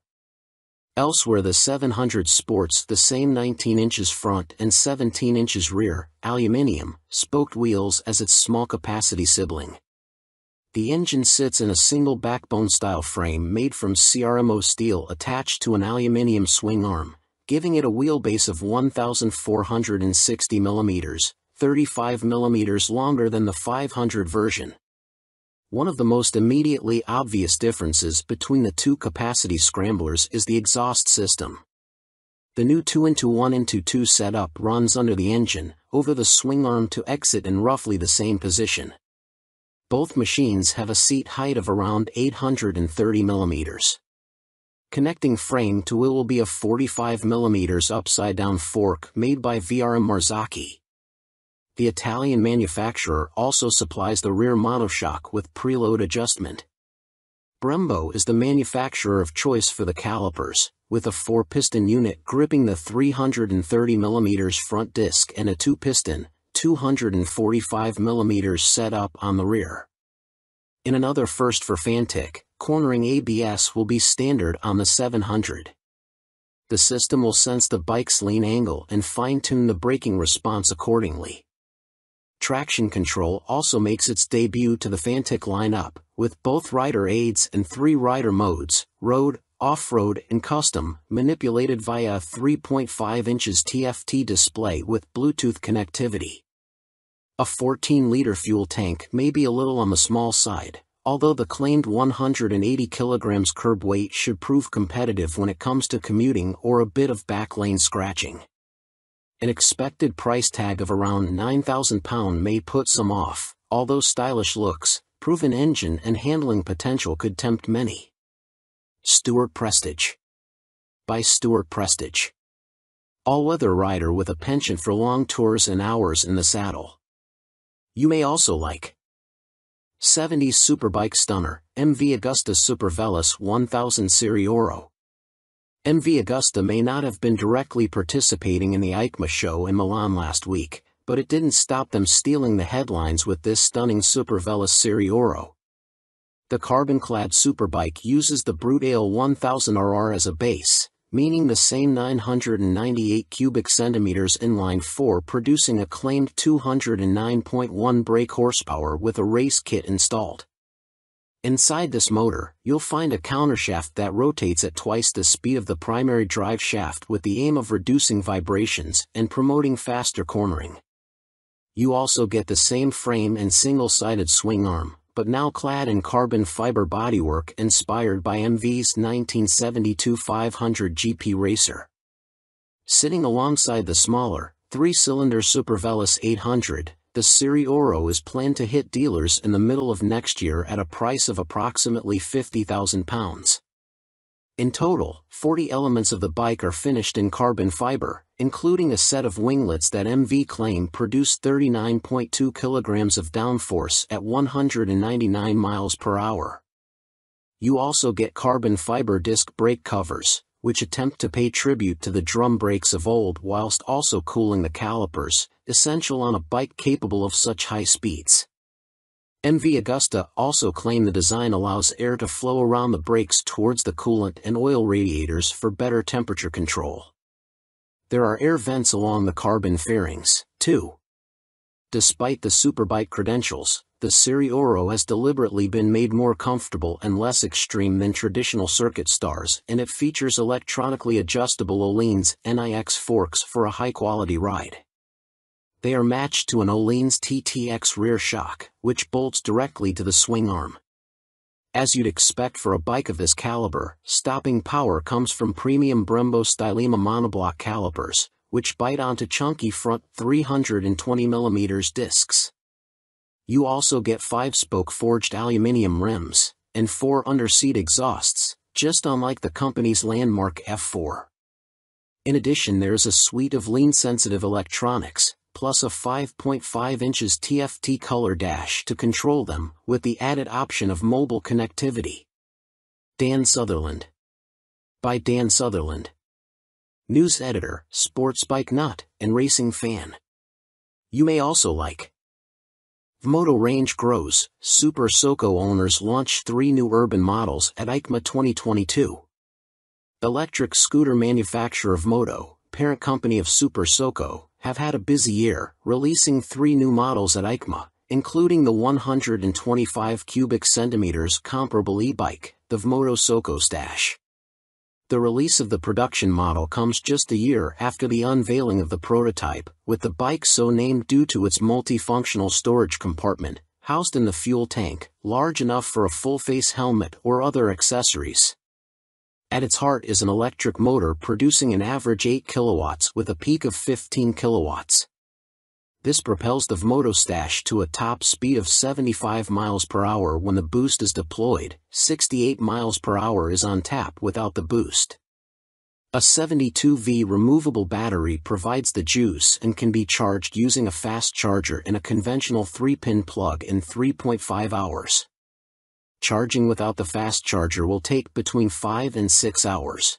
Elsewhere the 700 sports the same 19 inches front and 17 inches rear, aluminium, spoked wheels as its small capacity sibling. The engine sits in a single backbone-style frame made from CRMO steel attached to an aluminium swing arm, giving it a wheelbase of 1,460 mm, 35 mm longer than the 500 version. One of the most immediately obvious differences between the two capacity scramblers is the exhaust system. The new 2-1-2 setup runs under the engine, over the swing arm to exit in roughly the same position. Both machines have a seat height of around 830 mm. Connecting frame to wheel will be a 45 mm upside-down fork made by VRM Marzocchi. The Italian manufacturer also supplies the rear monoshock with preload adjustment. Brembo is the manufacturer of choice for the calipers, with a 4-piston unit gripping the 330 mm front disc and a 2-piston, 245 mm setup on the rear. In another first for Fantic, cornering ABS will be standard on the 700. The system will sense the bike's lean angle and fine-tune the braking response accordingly. Traction control also makes its debut to the Fantic lineup, with both rider aids and 3 rider modes, road, off-road and custom, manipulated via a 3.5 inches TFT display with Bluetooth connectivity. A 14-liter fuel tank may be a little on the small side, although the claimed 180 kg curb weight should prove competitive when it comes to commuting or a bit of backlane scratching. An expected price tag of around £9,000 may put some off, although stylish looks, proven engine and handling potential could tempt many. Stuart Prestige. By Stuart Prestige. All-weather rider with a penchant for long tours and hours in the saddle. You may also like 70s superbike stunner, MV Agusta Super Veloce 1000 Serie Oro. MV Agusta may not have been directly participating in the EICMA show in Milan last week, but it didn't stop them stealing the headlines with this stunning Super Veloce Serie Oro. The carbon-clad superbike uses the Brute Ale 1000RR as a base, meaning the same 998 cubic centimeters inline 4, producing a claimed 209.1 brake horsepower with a race kit installed. Inside this motor, you'll find a countershaft that rotates at twice the speed of the primary drive shaft with the aim of reducing vibrations and promoting faster cornering. You also get the same frame and single-sided swing arm, but now clad in carbon fiber bodywork inspired by MV's 1972 500 GP Racer. Sitting alongside the smaller, 3-cylinder Superveloce 800, the Serie Oro is planned to hit dealers in the middle of next year at a price of approximately £50,000. In total, 40 elements of the bike are finished in carbon fiber, including a set of winglets that MV claim produce 39.2 kilograms of downforce at 199 miles per hour. You also get carbon fiber disc brake covers, which attempt to pay tribute to the drum brakes of old whilst also cooling the calipers, essential on a bike capable of such high speeds. MV Agusta also claim the design allows air to flow around the brakes towards the coolant and oil radiators for better temperature control. There are air vents along the carbon fairings, too. Despite the superbike credentials, the Serie Oro has deliberately been made more comfortable and less extreme than traditional circuit stars, and it features electronically adjustable Öhlins NIX forks for a high-quality ride. They are matched to an Öhlins TTX rear shock, which bolts directly to the swing arm. As you'd expect for a bike of this caliber, stopping power comes from premium Brembo Stylema monoblock calipers, which bite onto chunky front 320mm discs. You also get 5-spoke forged aluminium rims, and 4 under-seat exhausts, just unlike the company's landmark F4. In addition, there's a suite of lean-sensitive electronics, plus a 5.5 inches TFT color dash to control them, with the added option of mobile connectivity. Dan Sutherland. By Dan Sutherland. News editor, sports bike nut, and racing fan. You may also like. Vmoto range grows. Super Soco owners launch 3 new urban models at EICMA 2022. Electric scooter manufacturer Vmoto, parent company of Super Soco, have had a busy year, releasing 3 new models at EICMA, including the 125 cubic centimeters comparable e-bike, the Vmoto Soco Stash. The release of the production model comes just a year after the unveiling of the prototype, with the bike so named due to its multifunctional storage compartment, housed in the fuel tank, large enough for a full-face helmet or other accessories. At its heart is an electric motor producing an average 8 kilowatts with a peak of 15 kilowatts. This propels the Vmoto Stash to a top speed of 75 miles per hour when the boost is deployed. 68 miles per hour is on tap without the boost. A 72V removable battery provides the juice and can be charged using a fast charger in a conventional 3-pin plug in 3.5 hours. Charging without the fast charger will take between 5 and 6 hours.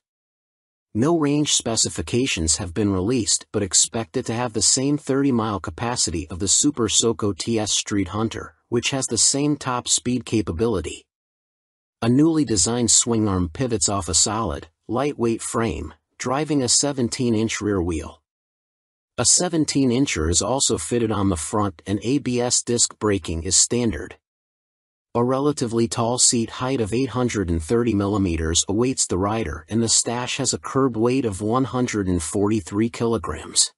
No range specifications have been released, but expect it to have the same 30-mile capacity of the Super Soco TS Street Hunter, which has the same top speed capability. A newly designed swing arm pivots off a solid, lightweight frame, driving a 17-inch rear wheel. A 17-incher is also fitted on the front, and ABS disc braking is standard. A relatively tall seat height of 830 mm awaits the rider, and the Stash has a curb weight of 143 kilograms.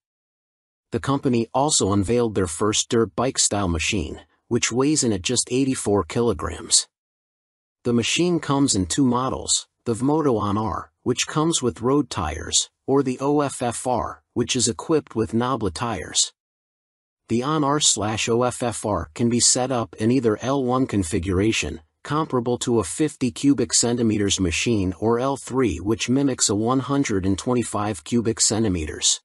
The company also unveiled their first dirt bike-style machine, which weighs in at just 84 kilograms. The machine comes in 2 models, the Vmoto On-R, which comes with road tires, or the OFFR, which is equipped with knoblet tires. The On-R/OFFR can be set up in either L1 configuration, comparable to a 50 cubic centimeters machine, or L3, which mimics a 125 cubic centimeters.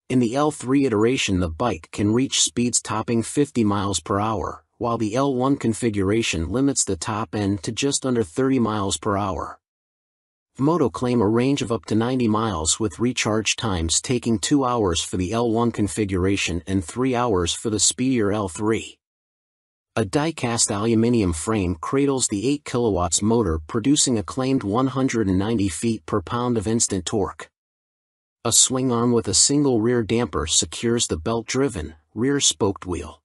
In the L3 iteration, the bike can reach speeds topping 50 miles per hour, while the L1 configuration limits the top end to just under 30 miles per hour. Vmoto claim a range of up to 90 miles with recharge times taking 2 hours for the L1 configuration and 3 hours for the speedier L3. A die-cast aluminium frame cradles the 8 kilowatts motor, producing a claimed 190 feet per pound of instant torque. A swing arm with a single rear damper secures the belt-driven, rear-spoked wheel.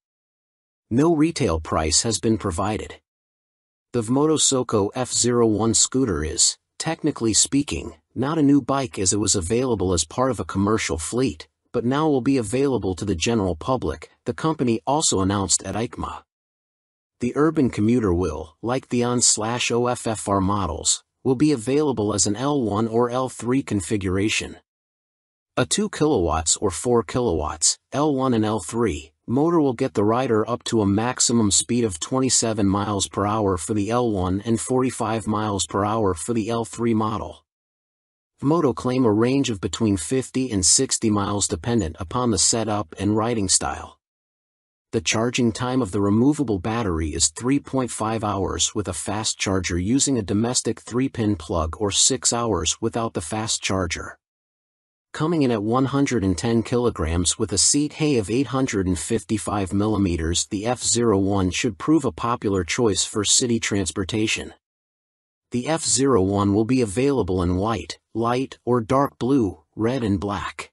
No retail price has been provided. The Vmoto Soco F01 scooter is, technically speaking, not a new bike, as it was available as part of a commercial fleet, but now will be available to the general public, the company also announced at EICMA. The urban commuter will, like the On/OFFR models, will be available as an L1 or L3 configuration. A 2 kilowatts or 4 kilowatts, L1 and L3, motor will get the rider up to a maximum speed of 27 miles per hour for the L1 and 45 miles per hour for the L3 model. Moto claim a range of between 50 and 60 miles dependent upon the setup and riding style. The charging time of the removable battery is 3.5 hours with a fast charger using a domestic 3-pin plug or 6 hours without the fast charger. Coming in at 110 kilograms with a seat height of 855 millimeters, the F01 should prove a popular choice for city transportation. The F01 will be available in white, light or dark blue, red and black.